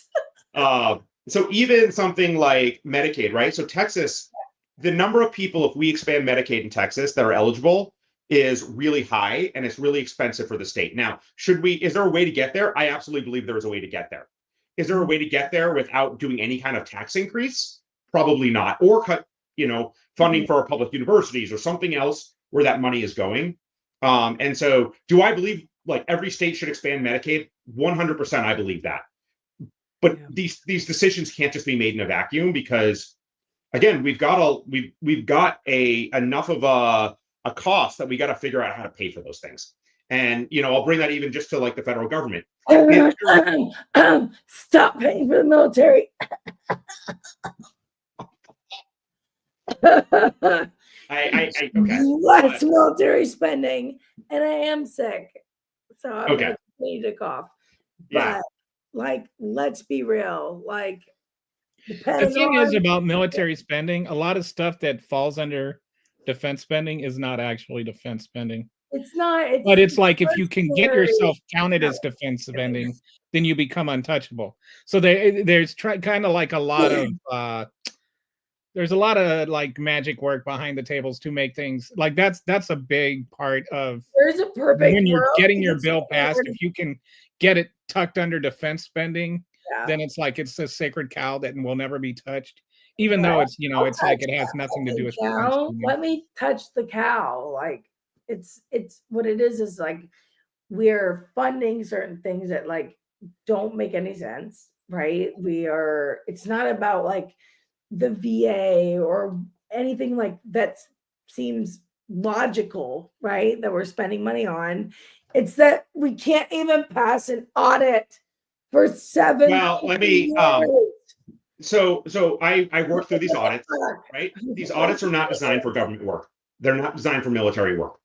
So even something like Medicaid, right? So Texas, the number of people, if we expand Medicaid in Texas that are eligible, is really high, and it's really expensive for the state. Now, is there a way to get there? I absolutely believe there is a way to get there. Is there a way to get there without doing any kind of tax increase? Probably not. Or cut, funding for our public universities or something else where that money is going. And so do I believe like every state should expand Medicaid? 100% I believe that. But these decisions can't just be made in a vacuum, because again, we've got enough of a cost that we got to figure out how to pay for those things. And I'll bring that even just to like the federal government. Stop paying for the military. Okay. less military spending, and I am sick, so I'm Okay. gonna continue to cough. Yeah. But like, let's be real. Like, The depending thing is on about military spending, a lot of stuff that falls under defense spending is not actually defense spending. it's not. But It's it's like if you can get mercenary. yourself counted as defense spending, then you become untouchable. So there's kind of like a lot of there's a lot of like magic work behind the tables to make things like that's a big part of There's a perfect when you're world. getting in your which bill passed. everyone- If you can get it tucked under defense spending, Yeah. then it's like it's a sacred cow that will never be touched, even Yeah. though it's I'll it's like it touch has that nothing to do with defense cow. spending. Let me touch the cow. Like, it's what it is like we're funding certain things that like don't make any sense, right? It's not about like the VA or anything like that seems logical, right? That we're spending money on. It's that we can't even pass an audit for 7 Well, let me years. so I work through these audits, right? These audits are not designed for government work. They're not designed for military work.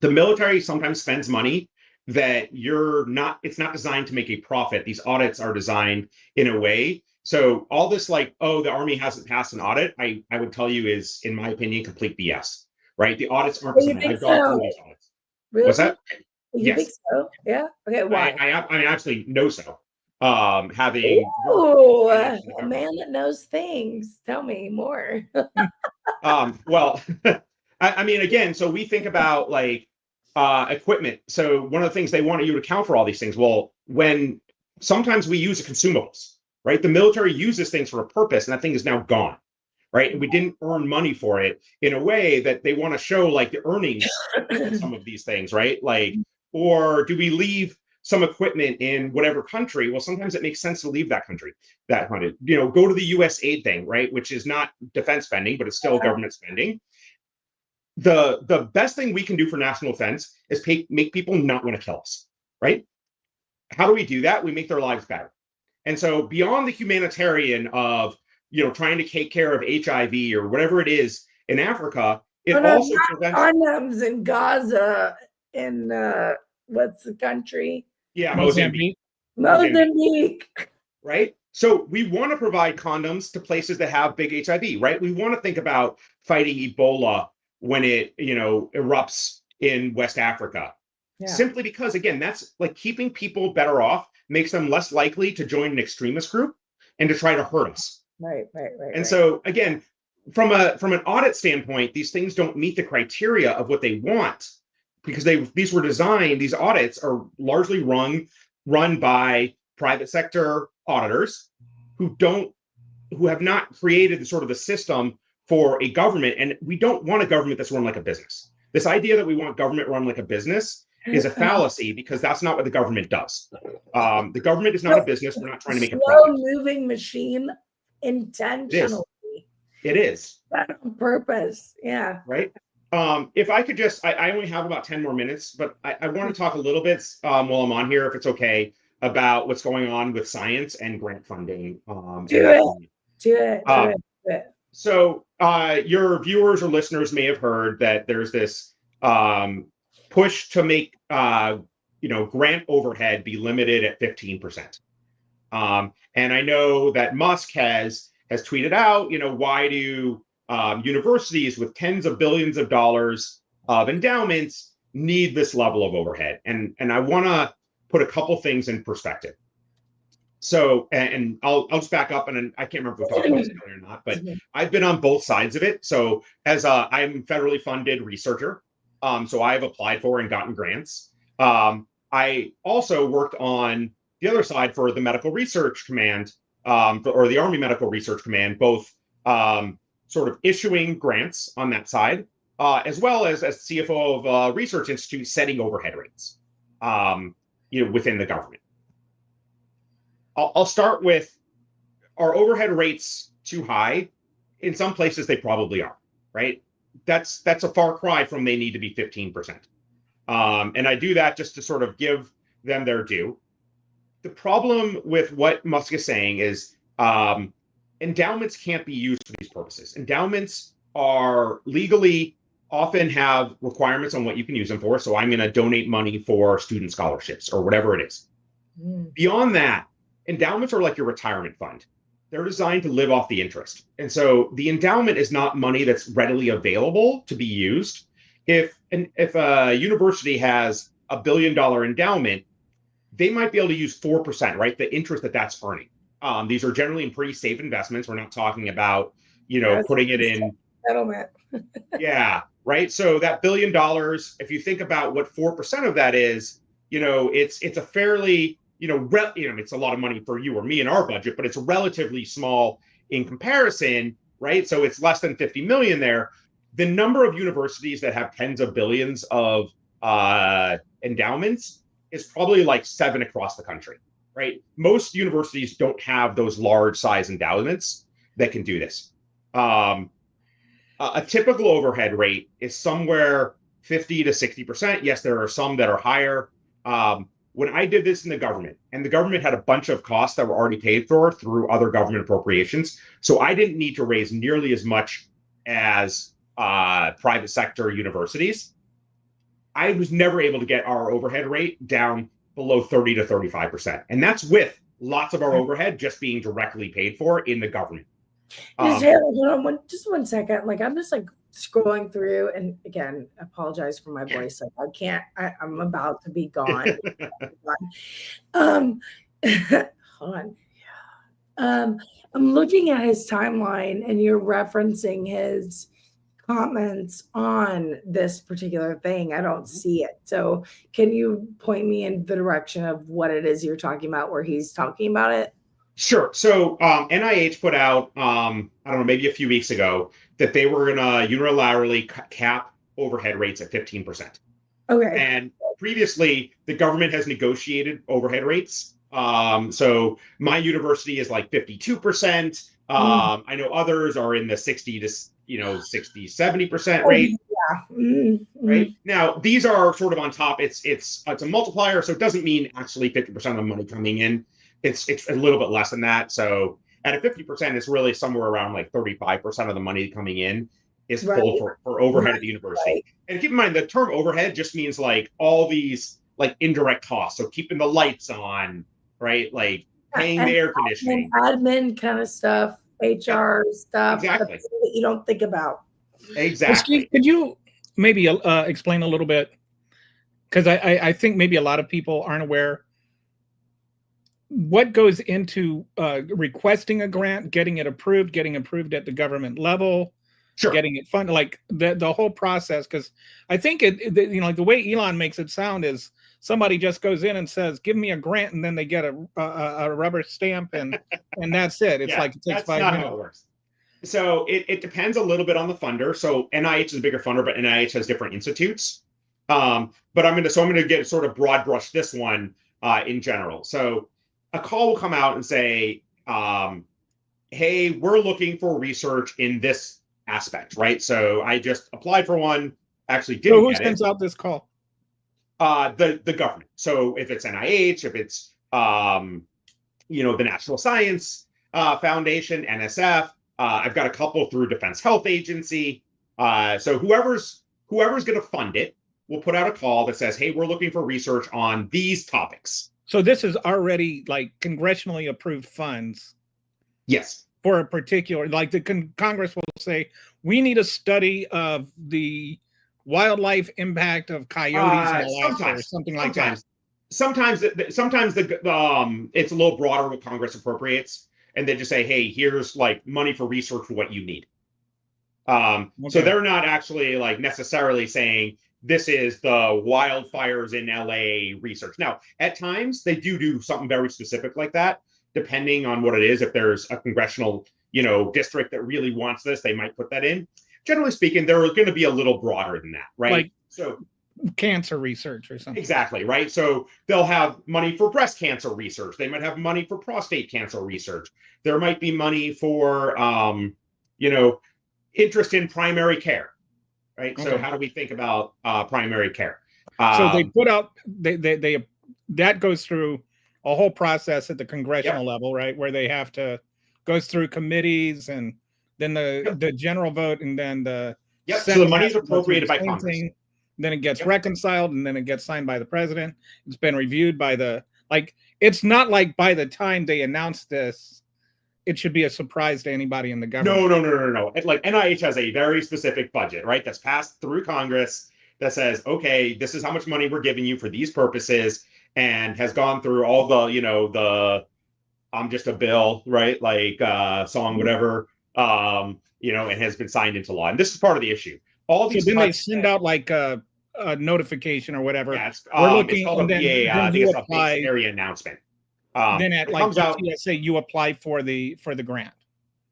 The military sometimes spends money that it's not designed to make a profit. These audits are designed in a way. So all this like, oh, the Army hasn't passed an audit, I would tell you is, in my opinion, complete BS, right? The audits aren't Oh, you designed. think I've gone so? through these audits. Really? What's that? You think Yes. so? Yeah. Okay. Why? I actually know so. Having Oh, worked in the a government. man that knows things. Tell me more. Well, I mean, again, so we think about like equipment. So one of the things they want you to account for all these things. Well, when sometimes we use consumables, right? The military uses things for a purpose, and that thing is now gone, right? And we didn't earn money for it in a way that they want to show like the earnings of some of these things, right? Like, or do we leave some equipment in whatever country? Well, sometimes it makes sense to leave that country, that hundred, go to the US aid thing, right? Which is not defense spending, but it's still government spending. The best thing we can do for national defense is make people not want to kill us, right? How do we do that? We make their lives better. And so beyond the humanitarian of trying to take care of HIV or whatever it is in Africa, it also prevents condoms in Gaza in what's the country? yeah, Mozambique. Mozambique. Right? So we want to provide condoms to places that have big HIV, right? We want to think about fighting Ebola when it, erupts in West Africa. Yeah. Simply because, again, that's like keeping people better off, makes them less likely to join an extremist group and to try to hurt us. Right. And so, again, from an audit standpoint, these things don't meet the criteria of what they want because these audits are largely run by private sector auditors who have not created the system for a government. And we don't want a government that's run like a business. This idea that we want government run like a business is a fallacy because that's not what the government does. The government is not a business. We're not trying to make a profit. Slow-moving machine intentionally. It is. That on purpose. Yeah. Right. If I could just, I only have about 10 more minutes, but I want to talk a little bit while I'm on here, if it's okay, about what's going on with science and grant funding. Do it. So your viewers or listeners may have heard that there's this push to make grant overhead be limited at 15%. And I know that Musk has tweeted out, why do universities with tens of billions of dollars of endowments need this level of overhead? And I want to put a couple things in perspective. So, and I'll just back up, and I can't remember if we talked about this earlier or not, but I've been on both sides of it. So as I'm a federally funded researcher, so I've applied for and gotten grants. I also worked on the other side for the Medical Research Command, or the Army Medical Research Command, both sort of issuing grants on that side, as well as CFO of Research Institute setting overhead rates, within the government. I'll start with, are overhead rates too high? In some places, they probably are, right? That's a far cry from they need to be 15%. And I do that just to sort of give them their due. The problem with what Musk is saying is endowments can't be used for these purposes. Endowments are legally often have requirements on what you can use them for. So I'm going to donate money for student scholarships or whatever it is. Beyond that, endowments are like your retirement fund. They're designed to live off the interest. And so the endowment is not money that's readily available to be used. If a university has $1 billion endowment, they might be able to use 4%, right? The interest that's earning. These are generally in pretty safe investments. We're not talking about, putting it in settlement. Yeah, right. So that $1 billion, if you think about what 4% of that is, it's a fairly, it's a lot of money for you or me in our budget, but it's relatively small in comparison, right? So it's less than 50 million there. The number of universities that have tens of billions of endowments is probably like 7 across the country, right? Most universities don't have those large size endowments that can do this. A typical overhead rate is somewhere 50 to 60%. Yes, there are some that are higher. When I did this in the government, and the government had a bunch of costs that were already paid for through other government appropriations, so I didn't need to raise nearly as much as private sector universities. I was never able to get our overhead rate down below 30 to 35%. And that's with lots of our overhead just being directly paid for in the government. Just one second. Like, I'm just like scrolling through, and again, apologize for my voice. Like, I'm about to be gone. Hold on. I'm looking at his timeline, and you're referencing his comments on this particular thing. I don't see it. So can you point me in the direction of what it is you're talking about, where he's talking about it? Sure. So NIH put out, I don't know, maybe a few weeks ago, that they were going to unilaterally cap overhead rates at 15%. Okay. And previously, the government has negotiated overhead rates. So my university is like 52%. I know others are in the 60 to 70% rate. Right now, these are sort of on top. It's a multiplier, so it doesn't mean actually 50% of the money coming in. It's a little bit less than that. So at a 50%, it's really somewhere around like 35% of the money coming in is pulled for overhead at the university. And keep in mind, the term overhead just means like all these like indirect costs. So keeping the lights on, right? Like paying the air conditioning, admin kind of stuff, HR stuff, exactly, that you don't think about. Exactly. Well, Steve, could you maybe explain a little bit? Because I think maybe a lot of people aren't aware what goes into requesting a grant, getting it approved, getting approved at the government level, getting it funded, like the whole process. Because I think like the way Elon makes it sound is somebody just goes in and says, "Give me a grant," and then they get a rubber stamp and that's it. It's like it takes 5 minutes. That's not how it works. So it depends a little bit on the funder. So NIH is a bigger funder, but NIH has different institutes. But I'm going to get sort of broad brush this one in general. So a call will come out and say, hey, we're looking for research in this aspect, right? So I just applied for one, actually didn't get it. So who sends out this call? The government. So if it's NIH, if it's the National Science Foundation, NSF, I've got a couple through Defense Health Agency. So whoever's going to fund it will put out a call that says, hey, we're looking for research on these topics. So this is already like congressionally approved funds. Yes. For a particular, like the Congress will say, we need a study of the wildlife impact of coyotes in Alaska or something like that. Sometimes it's a little broader what Congress appropriates, and they just say, hey, here's like money for research for what you need. So they're not actually like necessarily saying this is the wildfires in LA research. Now, at times they do something very specific like that, depending on what it is. If there's a congressional, district that really wants this, they might put that in. Generally speaking, they're going to be a little broader than that, right? Like so cancer research or something. Exactly, right? So they'll have money for breast cancer research. They might have money for prostate cancer research. There might be money for, interest in primary care, right? Okay. So how do we think about primary care? So they put out, they that goes through a whole process at the congressional level, right? Where they have to goes through committees and then the general vote, and then the Yep. So Senate the money has is to go through appropriated the by same Congress. thing, then it gets Yep. reconciled, and then it gets signed by the president. It's been reviewed by it's not like by the time they announce this, it should be a surprise to anybody in the government. No. Like NIH has a very specific budget, right? That's passed through Congress that says, okay, this is how much money we're giving you for these purposes, and has gone through all the, the I'm just a bill, right? Like song, whatever, and has been signed into law. And this is part of the issue. All these So then they cuts send out like a notification or whatever. Yeah, it's looking, called and a then, BA, then I think you it's a apply. base area announcement. Then at it like comes out UTSA, you apply for the grant.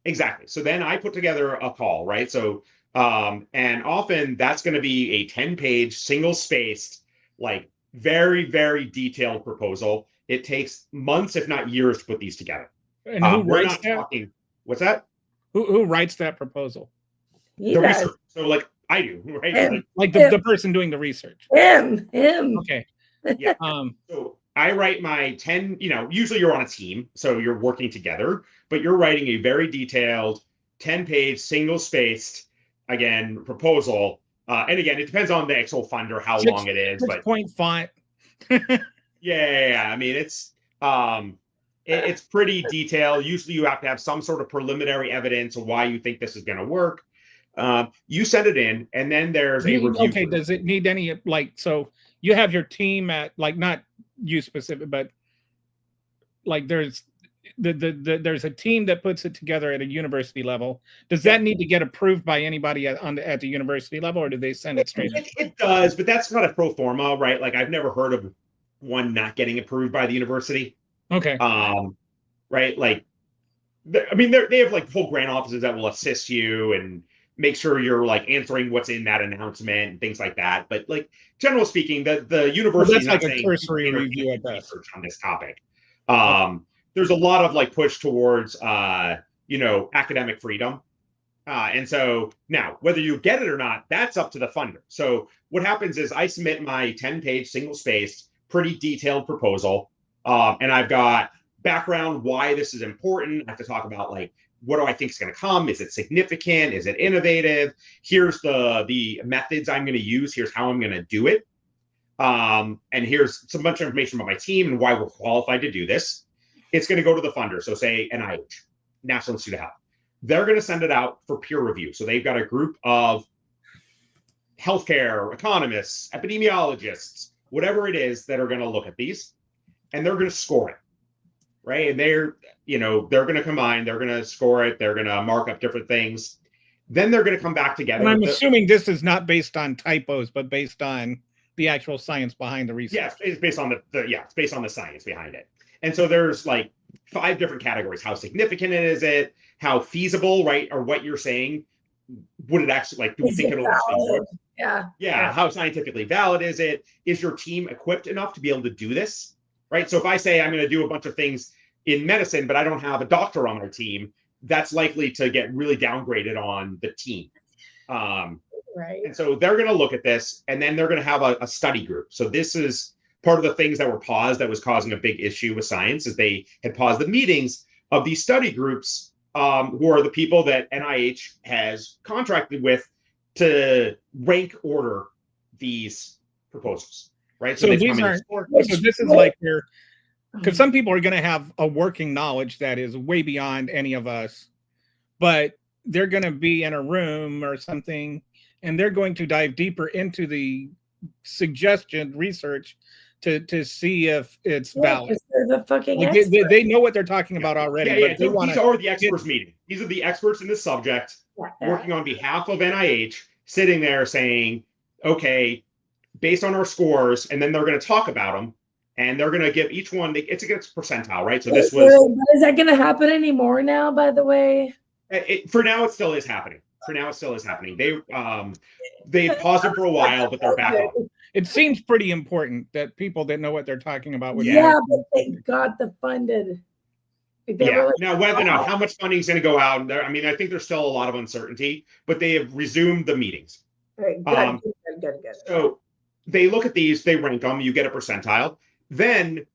exactly. So then I put together a call, right? So and often that's going to be a 10-page, single-spaced, like very, very detailed proposal. It takes months, if not years, to put these together. And who We're writes not that? talking. What's that? Who writes that proposal? He The does. research. So like I do, right? Him. Like Yeah. the person doing the research. Him. Okay. Yeah. So I write my 10, usually you're on a team, so you're working together, but you're writing a very detailed 10-page, single-spaced, again, proposal. And again, it depends on the actual funder, how long it is. But point font. yeah. I mean, it's pretty detailed. Usually you have to have some sort of preliminary evidence of why you think this is going to work. You send it in, and then there's a review. Okay, does it need any, like, so you have your team at, like, not you specific, but like there's there's a team that puts it together at a university level. Does that need to get approved by anybody at the university level, or do they send it straight? It does, but that's not a pro forma, right? Like I've never heard of one not getting approved by the university. Okay. Right? Like, they have like whole grant offices that will assist you and make sure you're like answering what's in that announcement and things like that. But like, generally speaking, the university is that's not like a saying cursory review at best research on this topic. There's a lot of like push towards academic freedom. And so now, whether you get it or not, that's up to the funder. So what happens is I submit my 10-page, single-spaced, pretty detailed proposal, and I've got background why this is important. I have to talk about like, what do I think is going to come? Is it significant? Is it innovative? Here's the methods I'm going to use. Here's how I'm going to do it. And here's some bunch of information about my team and why we're qualified to do this. It's going to go to the funder. So say NIH, National Institute of Health. They're going to send it out for peer review. So they've got a group of healthcare economists, epidemiologists, whatever it is, that are going to look at these, and they're going to score it, right? And they're going to combine, they're going to score it, they're going to mark up different things. Then they're going to come back together. And I'm assuming this is not based on typos, but based on the actual science behind the research. Yes, it's based on it's based on the science behind it. And so there's like 5 different categories. How significant is it? How feasible, right? Or what you're saying, would it actually, like, do we think it'll actually work? Yeah. How scientifically valid is it? Is your team equipped enough to be able to do this? Right. So if I say I'm going to do a bunch of things in medicine, but I don't have a doctor on my team, that's likely to get really downgraded on the team. Right. And so they're going to look at this, and then they're going to have a study group. So this is part of the things that were paused that was causing a big issue with science, is they had paused the meetings of these study groups, who are the people that NIH has contracted with to rank order these proposals, right? So these aren't, so this is like your, because some people are going to have a working knowledge that is way beyond any of us, but they're going to be in a room or something, and they're going to dive deeper into the suggestion research to see if it's valid. They're the fucking like they know what they're talking about already. Yeah. But So these are the experts meeting. These are the experts in this subject working on behalf of NIH, sitting there saying, okay, based on our scores, and then they're going to talk about them, and they're going to give each one, it's against percentile, right? So this was. Is that going to happen anymore now, by the way? For now, it still is happening. They paused it for a while, but they're back up. It seems pretty important that people that know what they're talking about would. Yeah, but they got the funded. Now, how much funding is going to go out? I think there's still a lot of uncertainty, but they have resumed the meetings. Right, good. So they look at these, they rank them, you get a percentile. Then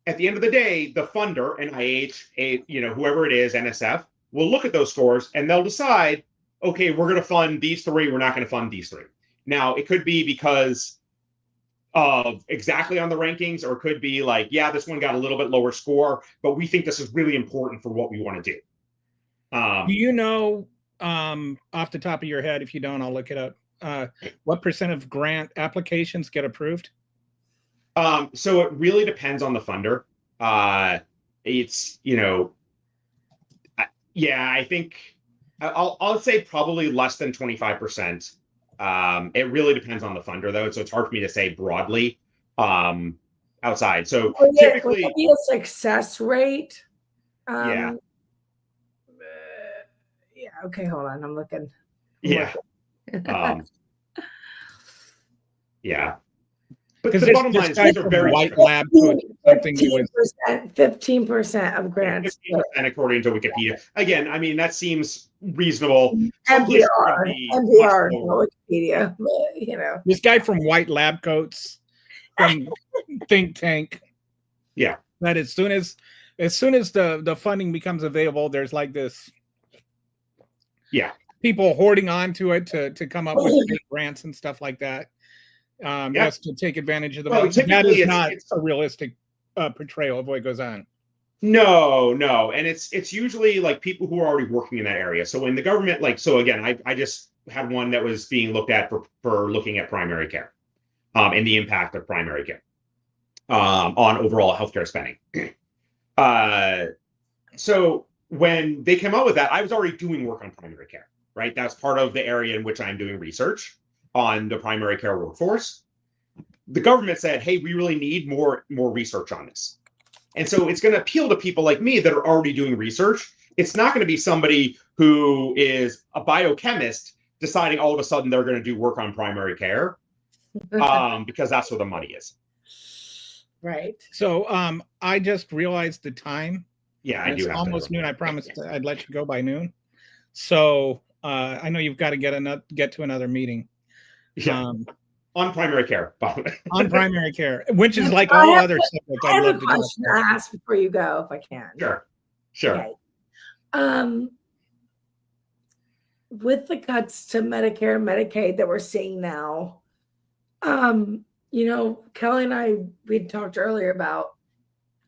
at the end of the day, the funder, NIH, whoever it is, NSF, will look at those scores and they'll decide, okay, we're going to fund these three, we're not going to fund these three. Now, it could be because of exactly on the rankings, or it could be like, yeah, this one got a little bit lower score, but we think this is really important for what we want to do. Do you know, off the top of your head, if you don't, I'll look it up, what % of grant applications get approved? So it really depends on the funder. It's, yeah, I think I'll say probably less than 25%. It really depends on the funder, though, so it's hard for me to say broadly outside. So typically, would that be a success rate? Yeah. Yeah. Okay, hold on. I'm looking. Yeah. Yeah. But Because the bottom line is these are very white lab coats, something that was 15% of grants. 15% according to Wikipedia. Again, I mean, that seems reasonable. NPR, not Wikipedia, but, this guy from White Lab Coats from think tank. Yeah. That as soon as the funding becomes available, there's like this. Yeah. People hoarding onto it to come up with big grants and stuff like that. Just to take advantage of the money. That is not a realistic portrayal of what goes on. No, and it's usually like people who are already working in that area. So in the government, like, so again, I just had one that was being looked at for looking at primary care, and the impact of primary care on overall healthcare spending. So when they came out with that, I was already doing work on primary care, right? That's part of the area in which I'm doing research on the primary care workforce. The government said, hey, we really need more research on this. And so it's going to appeal to people like me that are already doing research. It's not going to be somebody who is a biochemist deciding all of a sudden they're going to do work on primary care, because that's where the money is. Right. So I just realized the time. Yeah, I do. It's almost noon. I promised I'd let you go by noon. So I know you've got to get to another meeting. Yeah. On primary care. On primary care, which is like all other subjects I'd love to do. I have a question to ask before you go, if I can. Sure. Okay. With the cuts to Medicare and Medicaid that we're seeing now, Kelly and I, we talked earlier about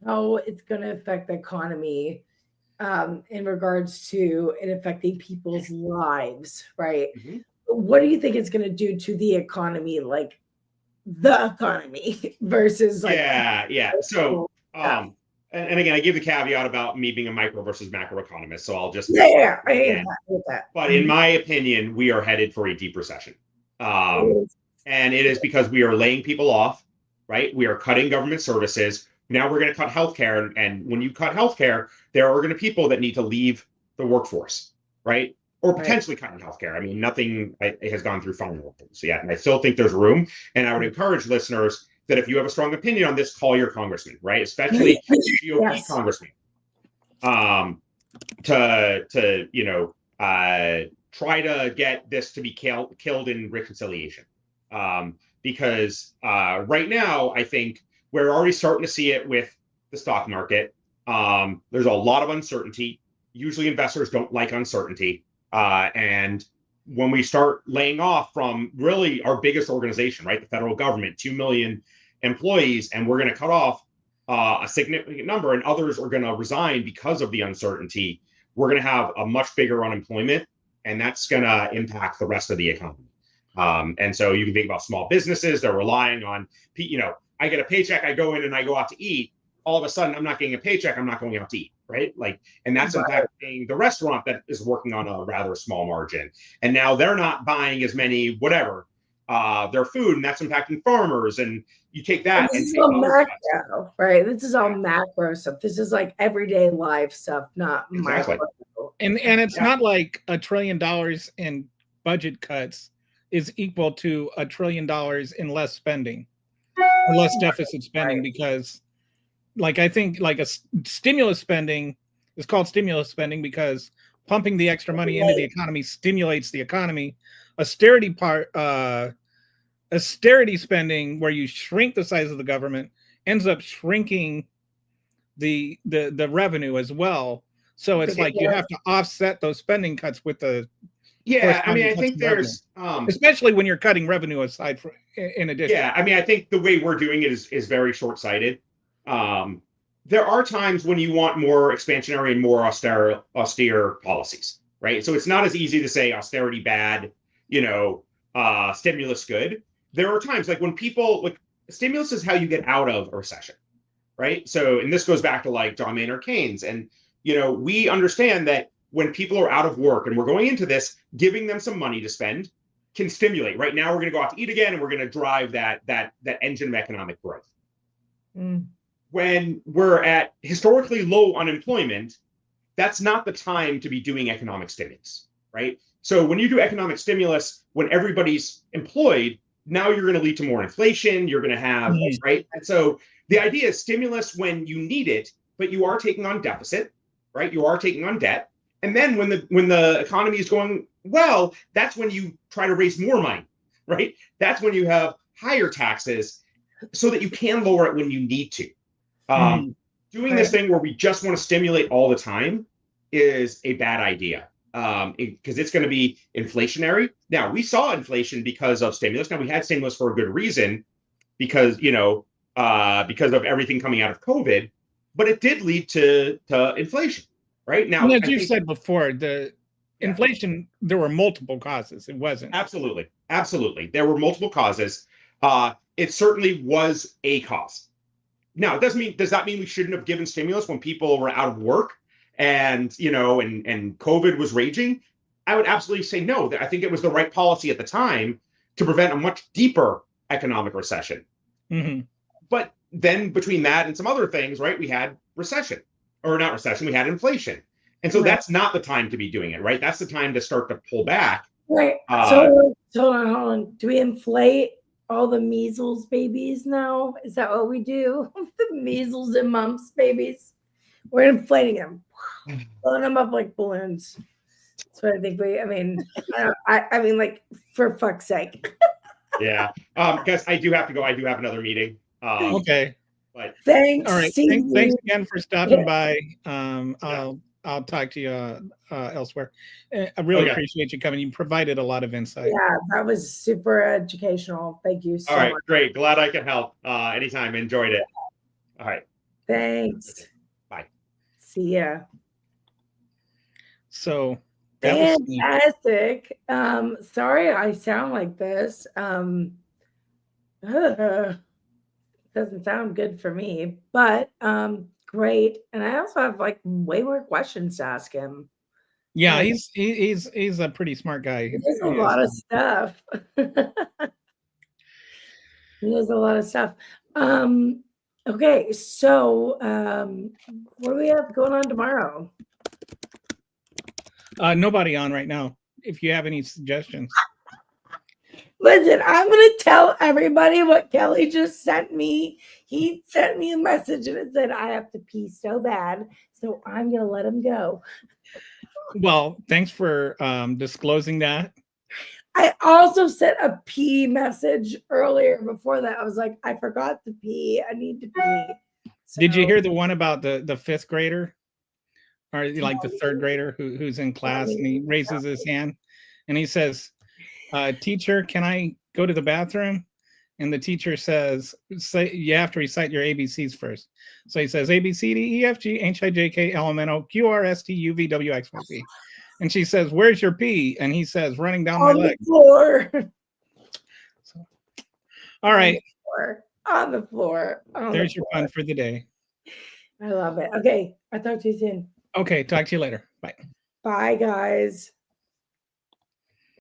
how it's going to affect the economy in regards to it affecting people's lives, right? Mm-hmm. What do you think it's going to do to the economy, like the economy versus like? Yeah. So, and again, I give the caveat about me being a micro versus macro economist. So I'll just I hate that. But in my opinion, we are headed for a deep recession, and it is because we are laying people off, right? We are cutting government services. Now we're going to cut healthcare, and when you cut healthcare, there are going to be people that need to leave the workforce, right? Or potentially cutting healthcare. I mean, nothing has gone through final approval yet, and I still think there's room. And I would encourage listeners that if you have a strong opinion on this, call your congressman, right? Especially GOP congressman, to try to get this to be killed in reconciliation, because right now I think we're already starting to see it with the stock market. There's a lot of uncertainty. Usually investors don't like uncertainty. And when we start laying off from really our biggest organization, right, the federal government, 2 million employees, and we're going to cut off a significant number, and others are going to resign because of the uncertainty, we're going to have a much bigger unemployment, and that's going to impact the rest of the economy. And so you can think about small businesses. They're relying on, I get a paycheck, I go in and I go out to eat. All of a sudden, I'm not getting a paycheck, I'm not going out to eat, right? And that's impacting the restaurant that is working on a rather small margin. And now they're not buying as many, their food, and that's impacting farmers. And you take that. This is all macro, right? This is all macro stuff. This is like everyday life stuff, not micro. And it's not like $1 trillion in budget cuts is equal to $1 trillion in less spending or less deficit spending, because I think a stimulus spending is called stimulus spending because pumping the extra money into the economy stimulates the economy. Austerity spending, where you shrink the size of the government, ends up shrinking the revenue as well. So it's Okay, like you have to offset those spending cuts with the Yeah, I mean, corresponding I cuts think in revenue, there's especially when you're cutting revenue aside from in addition. yeah, I mean, I think the way we're doing it is very short-sighted. There are times when you want more expansionary and more austere policies, right? So it's not as easy to say austerity bad, stimulus good. There are times like when people like stimulus is how you get out of a recession, right? So, and this goes back to like John Maynard Keynes, and we understand that when people are out of work and we're going into this, giving them some money to spend can stimulate. Right now, we're going to go out to eat again, and we're going to drive that engine of economic growth. Mm. When we're at historically low unemployment, that's not the time to be doing economic stimulus, right? So when you do economic stimulus, when everybody's employed, now you're going to lead to more inflation. You're going to have, right? And so the idea is stimulus when you need it, but you are taking on deficit, right? You are taking on debt. And then when the economy is going well, that's when you try to raise more money, right? That's when you have higher taxes so that you can lower it when you need to. Doing this thing where we just want to stimulate all the time is a bad idea because it's going to be inflationary. Now, we saw inflation because of stimulus. Now, we had stimulus for a good reason because of everything coming out of COVID, but it did lead to inflation, right? Now, and as you said before, the inflation, there were multiple causes. It wasn't. Absolutely. There were multiple causes. It certainly was a cause. Now, does that mean we shouldn't have given stimulus when people were out of work and COVID was raging? I would absolutely say no. I think it was the right policy at the time to prevent a much deeper economic recession. But then between that and some other things, right, we had recession, or not recession, we had inflation. And so that's not the time to be doing it, right? That's the time to start to pull back. Right. So hold on. Do we inflate all the measles babies now? Is that what we do? The measles and mumps babies? We're inflating them, blowing them up like balloons. That's what I think I mean, like, for fuck's sake. Yeah. Guys, I do have to go. I do have another meeting. Okay. But thanks. All right. Thanks again for stopping by. I'll talk to you elsewhere. I really appreciate you coming. You provided a lot of insight. Yeah, that was super educational. Thank you so much. Great. Glad I could help. Anytime. Enjoyed it. All right. Thanks. Bye. See ya. So that was fantastic. Sorry I sound like this. Doesn't sound good for me, but great. And I also have like way more questions to ask him. Yeah, he's a pretty smart guy. There's a lot of stuff. There's a lot of stuff. Okay, so what do we have going on tomorrow? Nobody on right now. If you have any suggestions. Listen, I'm going to tell everybody what Kelly just sent me. He sent me a message and it said, I have to pee so bad. So I'm going to let him go. Well, thanks for disclosing that. I also sent a pee message earlier before that. I was like, I forgot to pee. I need to pee. So, did you hear the one about the fifth grader? Or like the third grader who's in class and he raises his hand and he says, teacher, can I go to the bathroom? And the teacher says, you have to recite your ABCs first. So he says, A, B, C, D, E, F, G, H, I, J, K, L, M, N, O, Q, R, S, T, U, V, W, X, Y, Z. And she says, where's your pee? And he says, running down my leg. On the floor. So, all right. On the floor. There's your fun for the day. I love it. Okay. I'll talk to you soon. Okay. Talk to you later. Bye. Bye, guys.